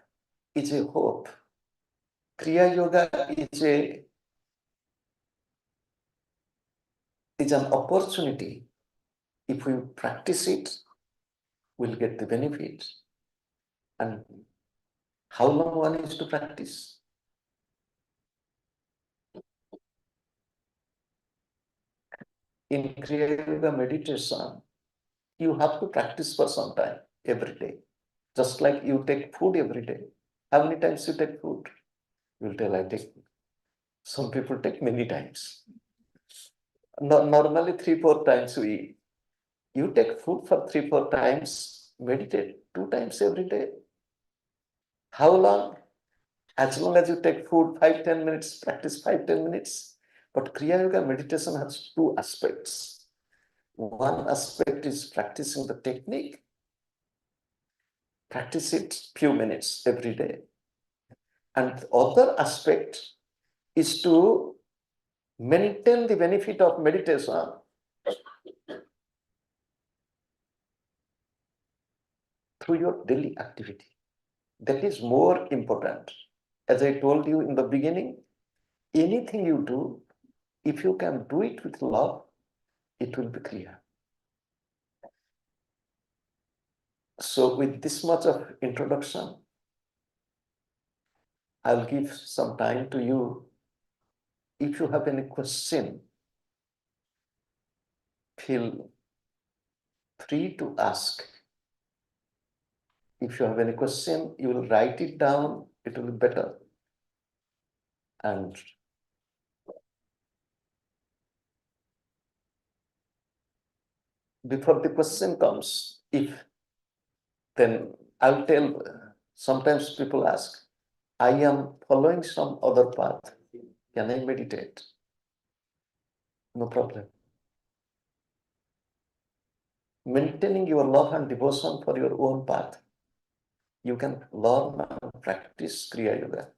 is a hope. Kriya Yoga is an opportunity. If we practice it, we'll get the benefit. And how long one is to practice? In Kriya Yoga meditation, you have to practice for some time every day. Just like you take food every day. How many times you take food? You'll tell I take. Some people take many times. Normally 3-4 times we eat. You take food for 3-4 times, meditate 2 times every day. How long? As long as you take food 5-10 minutes, practice 5-10 minutes. But Kriya Yoga meditation has 2 aspects. One aspect is practicing the technique. Practice it few minutes every day. And the other aspect is to maintain the benefit of meditation through your daily activity. That is more important. As I told you in the beginning, anything you do, if you can do it with love, it will be clear. So with this much of introduction, I'll give some time to you. If you have any question, feel free to ask. If you have any question, you will write it down, it will be better. And before the question comes, then I'll tell, sometimes people ask, I am following some other path. Can I meditate? No problem. Maintaining your love and devotion for your own path, you can learn and practice Kriya Yoga.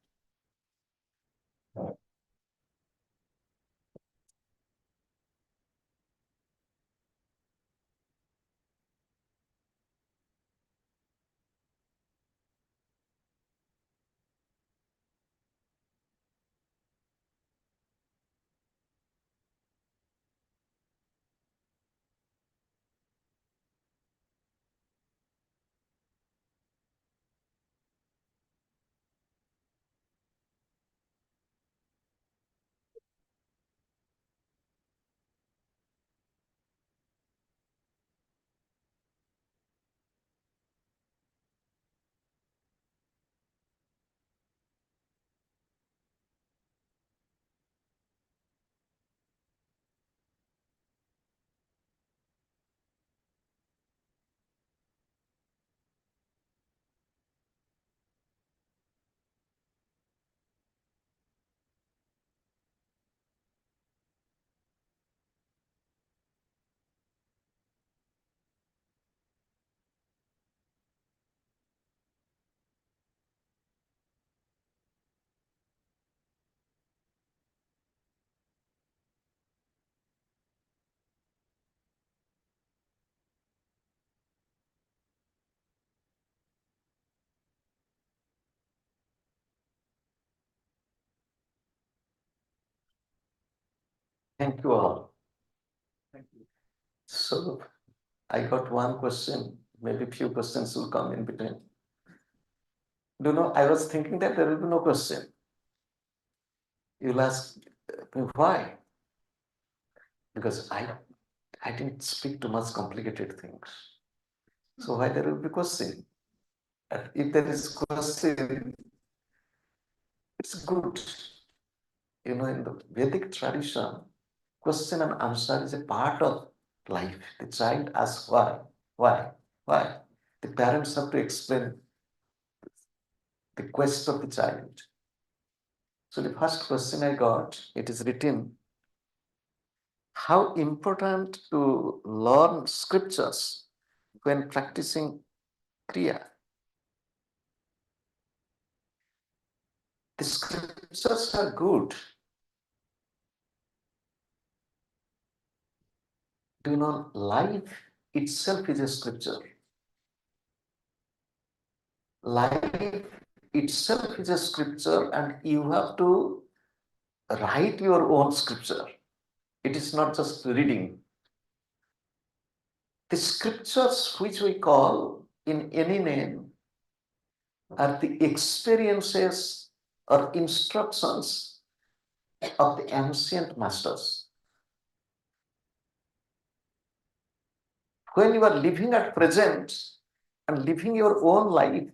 Thank you all. So I got one question, maybe few questions will come in between. Do you know, I was thinking that there will be no question. You'll ask me why? Because I didn't speak too much complicated things. So why there will be question? And if there is question, it's good. You know, in the Vedic tradition, question and answer is a part of life. The child asks why, why. The parents have to explain the quest of the child. So the first question I got, it is written, how important to learn scriptures when practicing Kriya. The scriptures are good. Do you know, life itself is a scripture. Life itself is a scripture, and you have to write your own scripture. It is not just reading. The scriptures which we call in any name are the experiences or instructions of the ancient masters. When you are living at present and living your own life,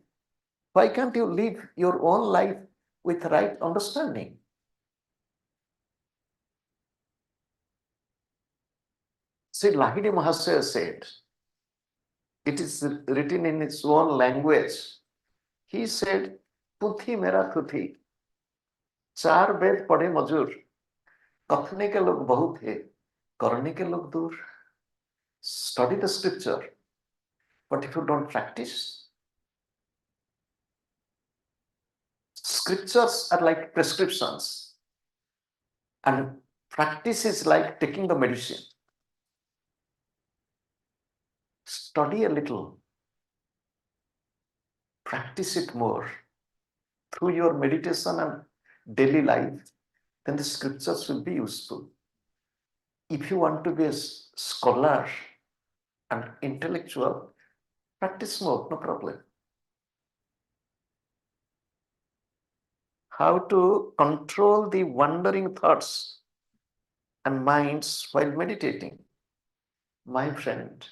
why can't you live your own life with right understanding? See, Lahiri Mahasaya said, it is written in its own language. He said, Puthi mera thuthi, चार वेद पढ़े मजूर, कथने के लोग बहुत है, करने के लोग दूर. Study the scripture, but if you don't practice, scriptures are like prescriptions, and practice is like taking the medicine. Study a little, practice it more through your meditation and daily life, then the scriptures will be useful. If you want to be a scholar and intellectual, practice more, no problem. How to control the wandering thoughts and minds while meditating. My friend,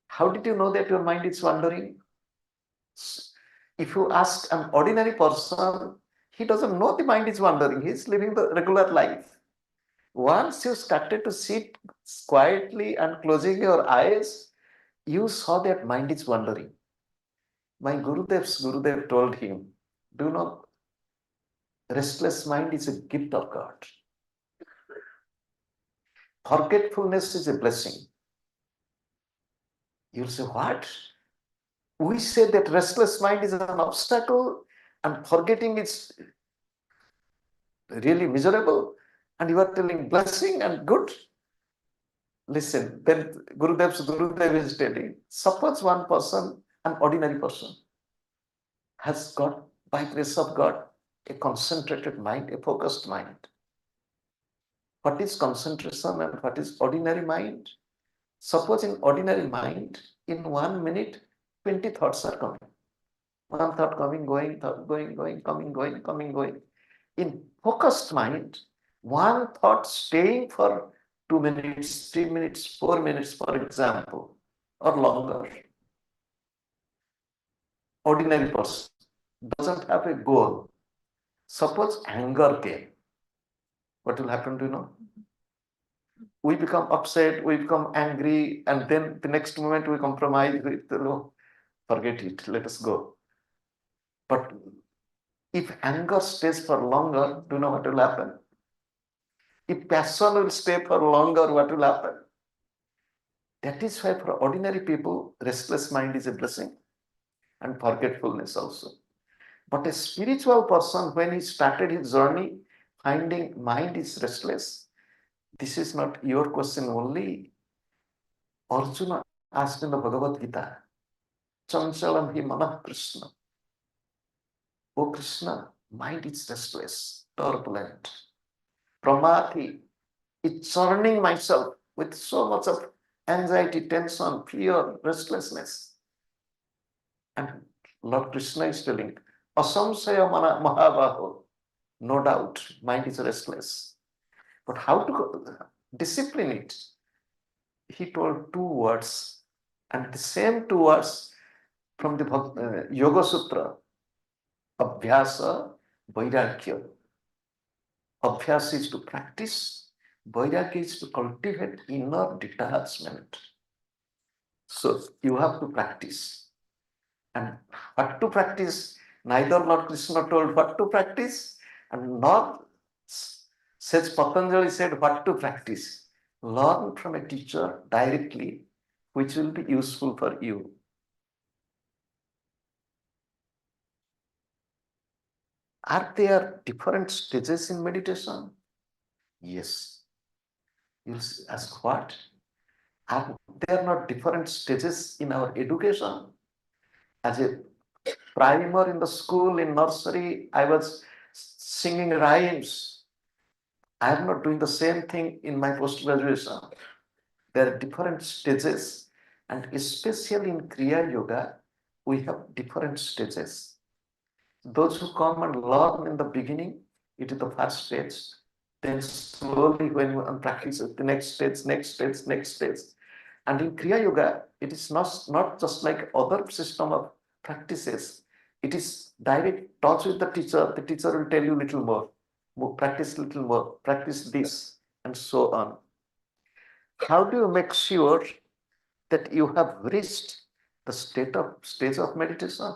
how did you know that your mind is wandering? If you ask an ordinary person, he doesn't know the mind is wandering. He's living the regular life. Once you started to sit quietly and closing your eyes, you saw that mind is wandering. My Gurudev told him, do not, restless mind is a gift of God. Forgetfulness is a blessing. You'll say, what? We say that restless mind is an obstacle and forgetting is really miserable, and you are telling blessing and good. Listen, then Gurudev is telling, suppose one person, an ordinary person, has got, by grace of God, a concentrated mind, a focused mind. What is concentration and what is ordinary mind? Suppose in ordinary mind, in 1 minute, 20 thoughts are coming. One thought coming, going, thought going, coming, going. In focused mind, one thought staying for 2 minutes, 3 minutes, 4 minutes, for example, or longer. Ordinary person doesn't have a goal. Suppose anger came. What will happen, do you know? We become upset, we become angry, and then the next moment we compromise with, forget it, let us go. But if anger stays for longer, do you know what will happen? If passion will stay for longer, what will happen? That is why for ordinary people, restless mind is a blessing and forgetfulness also. But a spiritual person, when he started his journey, finding mind is restless, this is not your question only. Arjuna asked in the Bhagavad Gita, Chanchalam hi manah Krishna. Oh Krishna, mind is restless, turbulent. Pramati, is churning myself with so much of anxiety, tension, fear, restlessness. And Lord Krishna is telling, asamsaya mana mahabaho, no doubt, mind is restless. But how to discipline it? He told two words, and the same two words from the Yoga Sutra, Abhyasa, Vairagya. Abhyasa is to practice, Vairagya is to cultivate inner detachment. So you have to practice. And what to practice? Neither Lord Krishna told what to practice, and nor says Patanjali said what to practice. Learn from a teacher directly, which will be useful for you. Are there different stages in meditation? Yes. You'll ask what? Are there not different stages in our education? As a primer in the school, in nursery, I was singing rhymes. I am not doing the same thing in my post-graduation. There are different stages, and especially in Kriya Yoga, we have different stages. Those who come and learn in the beginning, it is the first stage. Then slowly when one practices the next stage, next stage, next stage. And in Kriya Yoga, it is not just like other system of practices. It is direct touch with the teacher. The teacher will tell you little more, practice little more, practice this, and so on. How do you make sure that you have reached the stage of meditation?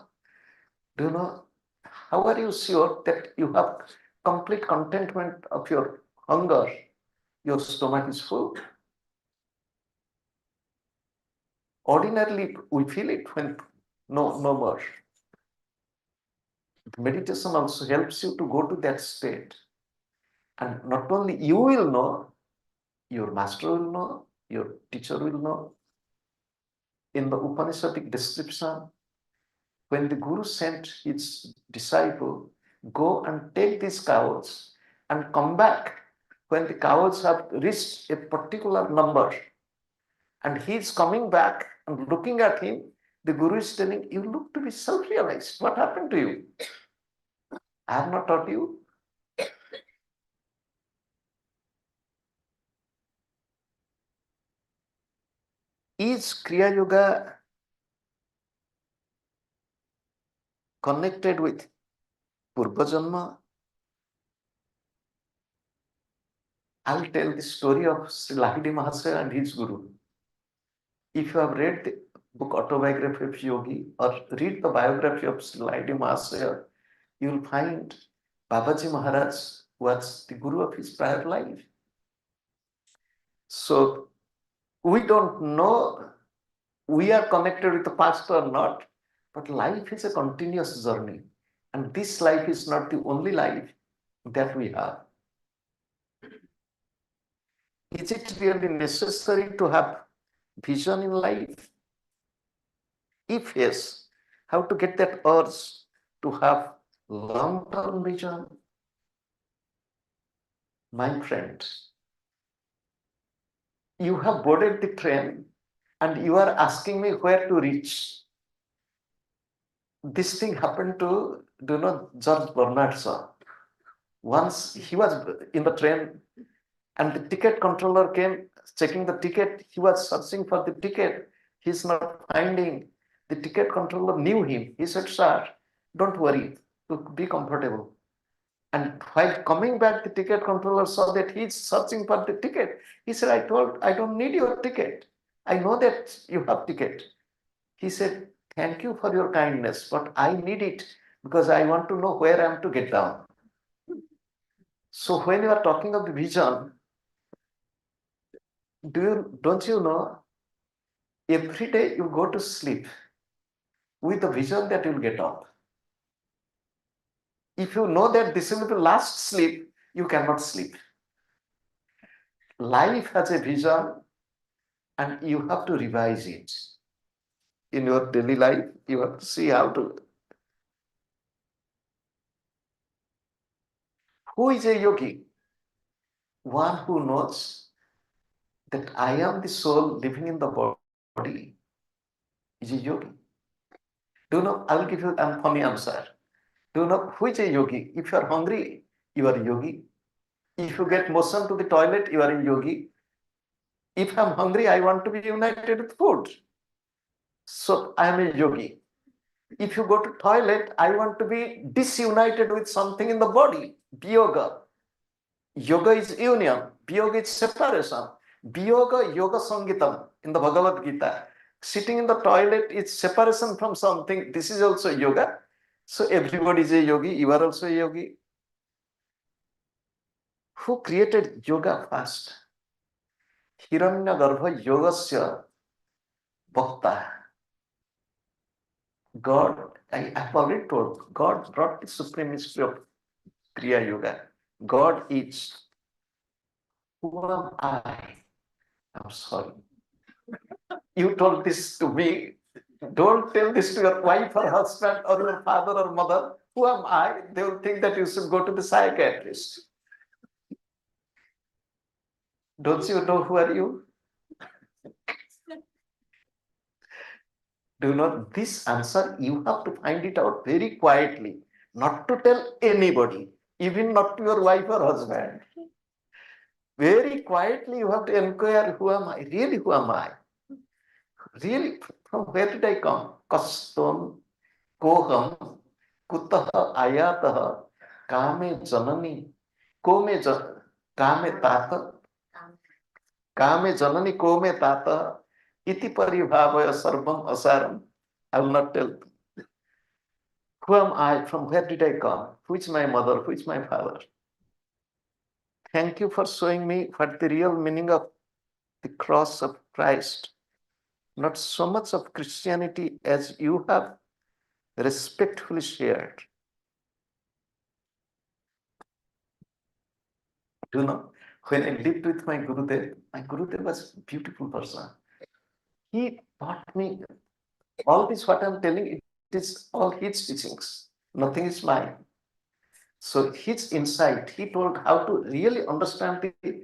Do you know, how are you sure that you have complete contentment of your hunger? Your stomach is full. Ordinarily, we feel it when no more. Meditation also helps you to go to that state. And not only you will know, your master will know, your teacher will know. In the Upanishadic description, when the Guru sent his disciple, go and take these cows and come back when the cows have reached a particular number. And he is coming back and looking at him, the Guru is telling, you look to be self-realized. What happened to you? I have not taught you. Is Kriya Yoga connected with Purva Janma? I will tell the story of Sri Lahiri Mahasaya and his Guru. If you have read the book Autobiography of Yogi or read the biography of Sri Lahiri Mahasaya, you will find Babaji Maharaj was the Guru of his prior life. So we don't know we are connected with the past or not, but life is a continuous journey. And this life is not the only life that we have. Is it really necessary to have vision in life? If yes, how to get that urge to have long-term vision? My friend, you have boarded the train and you are asking me where to reach. This thing happened to, do you know, George Bernard Shaw. Once he was in the train and the ticket controller came checking the ticket. He was searching for the ticket. He's not finding. The ticket controller knew him. He said, sir, don't worry, be comfortable. And while coming back, the ticket controller saw that he's searching for the ticket. He said, I don't need your ticket. I know that you have ticket. He said, thank you for your kindness, but I need it because I want to know where I am to get down. So when you are talking of the vision, don't you know, every day you go to sleep with the vision that you'll get up. If you know that this will be the last sleep, you cannot sleep. Life has a vision and you have to revise it. In your daily life, you have to see how to. Who is a yogi? one who knows that I am the soul living in the body is a yogi. Do you know? I will give you a funny answer. Do you know who is a yogi? If you are hungry, you are a yogi. If you get motion to the toilet, you are a yogi. If I'm hungry, I want to be united with food. So I am a yogi. If you go to toilet, I want to be disunited with something in the body. Yoga. Yoga is union. Yoga is separation. Yoga, yoga sangitam in the Bhagavad Gita. Sitting in the toilet is separation from something. This is also yoga. So everybody is a yogi. You are also a yogi. Who created yoga first? Hiranyagarbha yogasya bhakta. God, I have already told, God brought the supreme mystery of Kriya Yoga. God is. Who am I? I'm sorry. You told this to me. Don't tell this to your wife or husband or your father or mother. Who am I? They will think that you should go to the psychiatrist. Don't you know who are you? Do not this answer, you have to find it out very quietly, not to tell anybody, even not to your wife or husband. Very quietly, you have to inquire, who am I? Really, who am I? Really, from where did I come? Kaston, koham, kutah ayatah, kame janani, kome jan, kame tata, kame janani, kome tata, iti paribhavaya sarvam asaram. I will not tell. Who am I? From where did I come? Who is my mother? Who is my father? Thank you for showing me what the real meaning of the cross of Christ. Not so much of Christianity as you have respectfully shared. Do you know, when I lived with my Gurudev was a beautiful person. He taught me all this, what I'm telling, it is all his teachings. Nothing is mine. So his insight, he told how to really understand the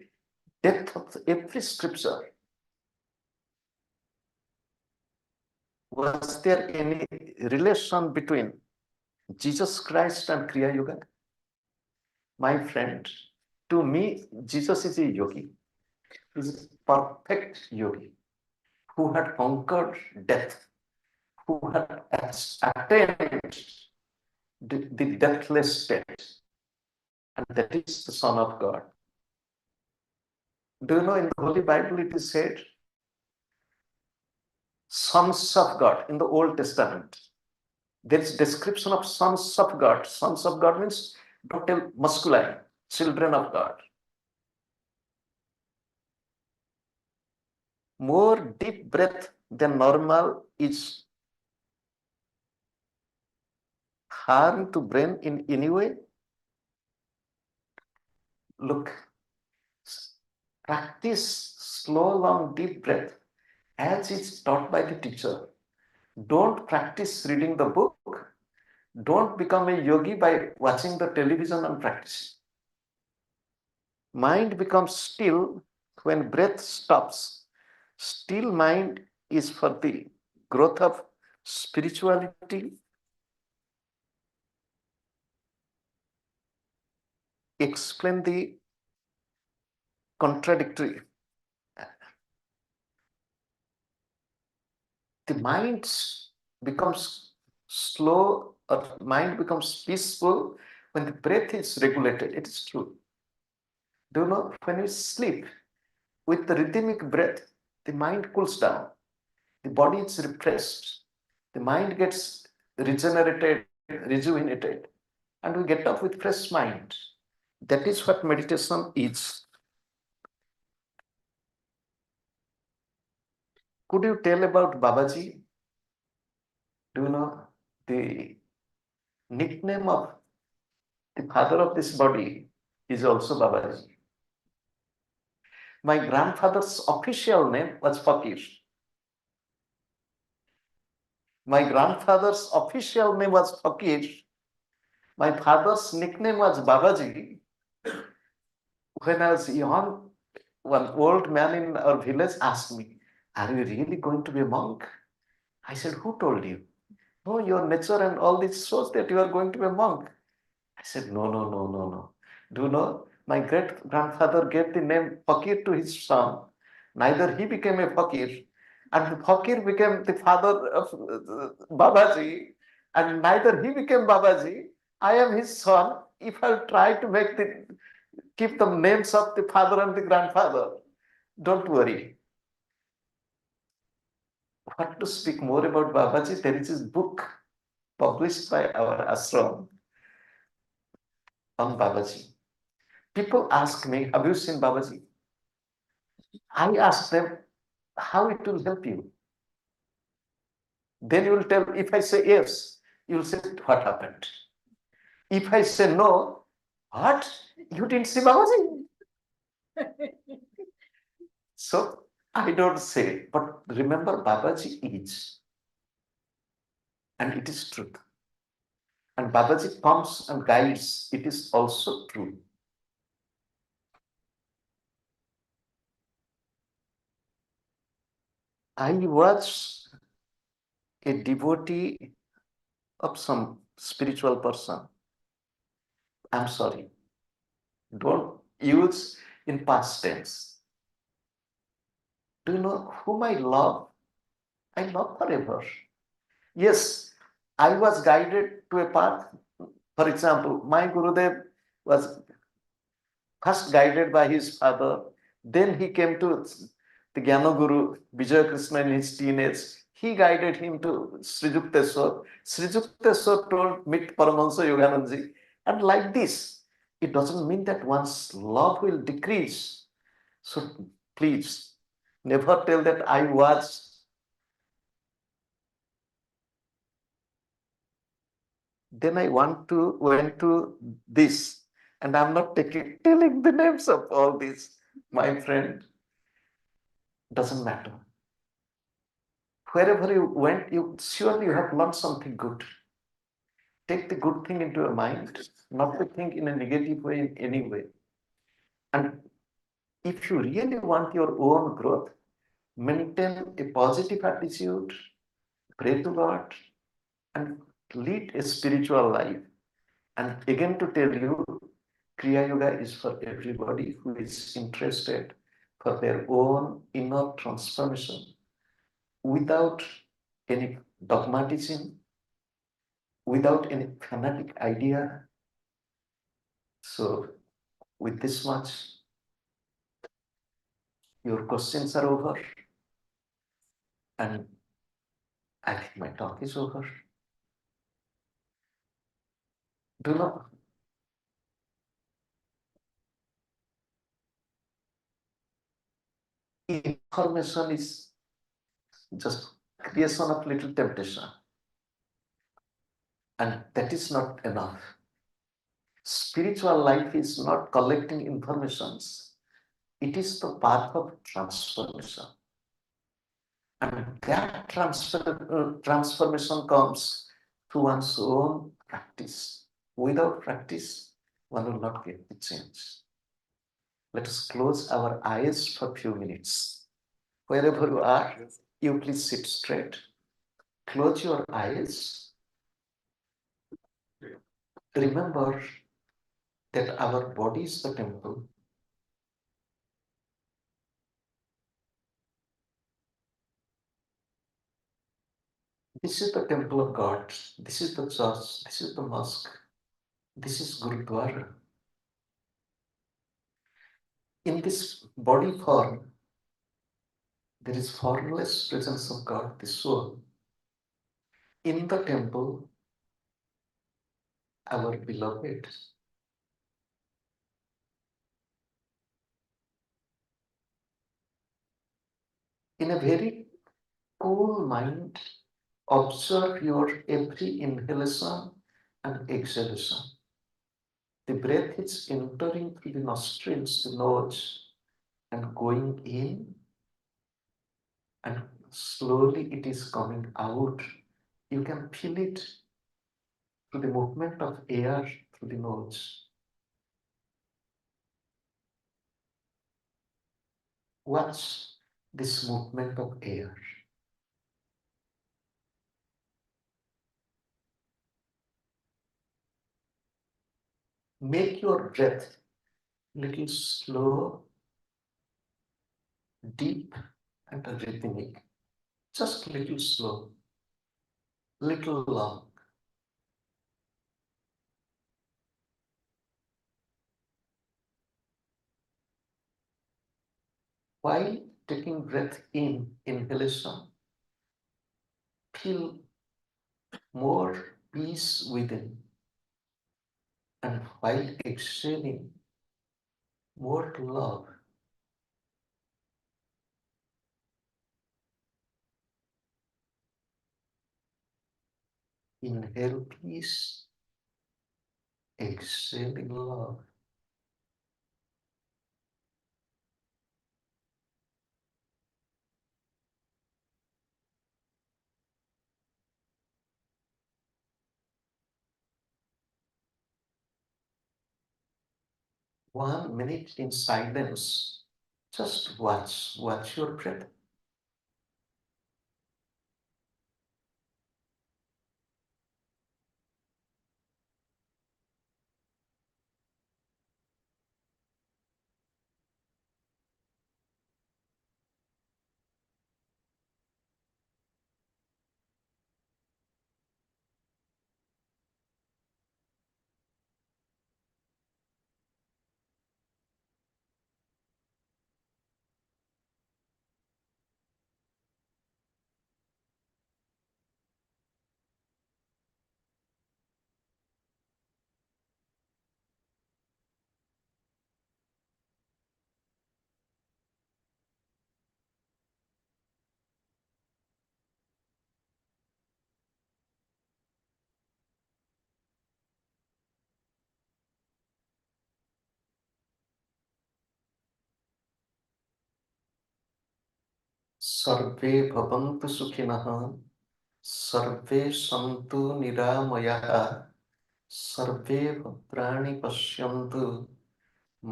depth of every scripture. Was there any relation between Jesus Christ and Kriya Yoga? My friend, to me, Jesus is a yogi. He's a perfect yogi who had conquered death, who had attained the deathless state. And that is the Son of God. Do you know, in the Holy Bible it is said, sons of God in the Old Testament. There is description of sons of God. Sons of God means total masculine, children of God. More deep breath than normal is harm to brain in any way. Look, practice slow, long, deep breath as is taught by the teacher. Don't practice reading the book. Don't become a yogi by watching the television and practicing. Mind becomes still when breath stops. Still mind is for the growth of spirituality. Explain the contradictory. The mind becomes slow, or mind becomes peaceful when the breath is regulated. It is true. Do you know, when you sleep with the rhythmic breath, the mind cools down, the body is refreshed, the mind gets regenerated, rejuvenated, and we get up with fresh mind. That is what meditation is. Could you tell about Babaji? Do you know the nickname of the father of this body is also Babaji? My grandfather's official name was Fakir. My grandfather's official name was Fakir. My father's nickname was Babaji. When I was young, one old man in our village asked me, "Are you really going to be a monk?" I said, "Who told you?" "No, your nature and all this shows that you are going to be a monk." I said, "No, no, no, no, no. Do you know, my great grandfather gave the name Fakir to his son. Neither he became a Fakir, and the Fakir became the father of Babaji, and neither he became Babaji. I am his son. If I'll try to keep the names of the father and the grandfather, don't worry." What to speak more about Babaji? There is his book published by our ashram on Babaji. People ask me, "Have you seen Babaji?" I ask them, "How it will help you?" Then you will tell, if I say yes, you will say, "What happened?" If I say no, "What? You didn't see Babaji?" So I don't say, but remember, Babaji is, and it is truth. And Babaji comes and guides, it is also true. I was a devotee of some spiritual person. I'm sorry, don't use in past tense. Do you know whom I love? I love forever. Yes, I was guided to a path. For example, my Gurudev was first guided by his father. Then he came to the Jnana Guru, Vijay Krishna in his teenage. He guided him to Sri Yukteswar. Sri Yukteswar told, "Meet Paramahansa Yoganandaji." And like this, it doesn't mean that one's love will decrease. So please, never tell that I was. Then I went to this, and I'm not telling the names of all these. My friend, doesn't matter. Wherever you went, you surely you have learned something good. Take the good thing into your mind, not to think in a negative way in any way. And if you really want your own growth, maintain a positive attitude, pray to God, and lead a spiritual life. And again, to tell you, Kriya Yoga is for everybody who is interested for their own inner transformation without any dogmatism, without any fanatic idea. So, with this much, your questions are over, and I think my talk is over. Do not. Information is just creation of little temptation, and that is not enough. Spiritual life is not collecting informations. It is the path of transformation. And that transformation comes through one's own practice. Without practice, one will not get the change. Let us close our eyes for a few minutes. Wherever you are, you please sit straight. Close your eyes. Remember that our body is the temple. This is the temple of God. This is the church. This is the mosque. This is Gurudwara. In this body form, there is formless presence of God, the soul. In the temple, our beloved. In a very cool mind, observe your every inhalation and exhalation. The breath is entering through the nostrils, the nose, and going in, and slowly it is coming out. You can feel it through the movement of air through the nose. Watch this movement of air. Make your breath little slow, deep, and rhythmic. Just little slow, little long. While taking breath in, inhalation, feel more peace within. And while exhaling, more love. Inhale peace, exhaling love. One minute in silence. Just watch your breath. सर्वे भवन्तु सुखिनः, सर्वे सन्तु निरामयाः, सर्वे भद्राणि पश्यन्तु,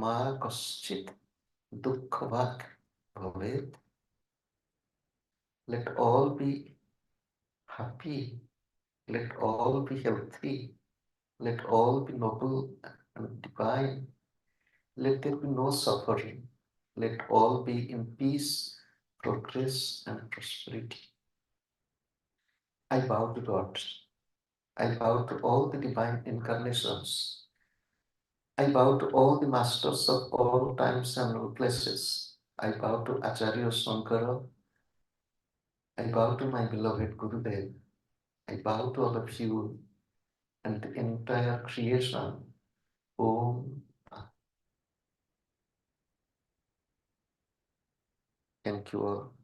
मा कश्चित् दुःखभाग् भवेत्. Let all be happy, let all be healthy, let all be noble and divine. Let there be no suffering. Let all be in peace, progress, and prosperity. I bow to God. I bow to all the divine incarnations. I bow to all the masters of all times and all places. I bow to Acharya Shankara. I bow to my beloved Gurudev. I bow to all of you and the entire creation. Om. Thank you all.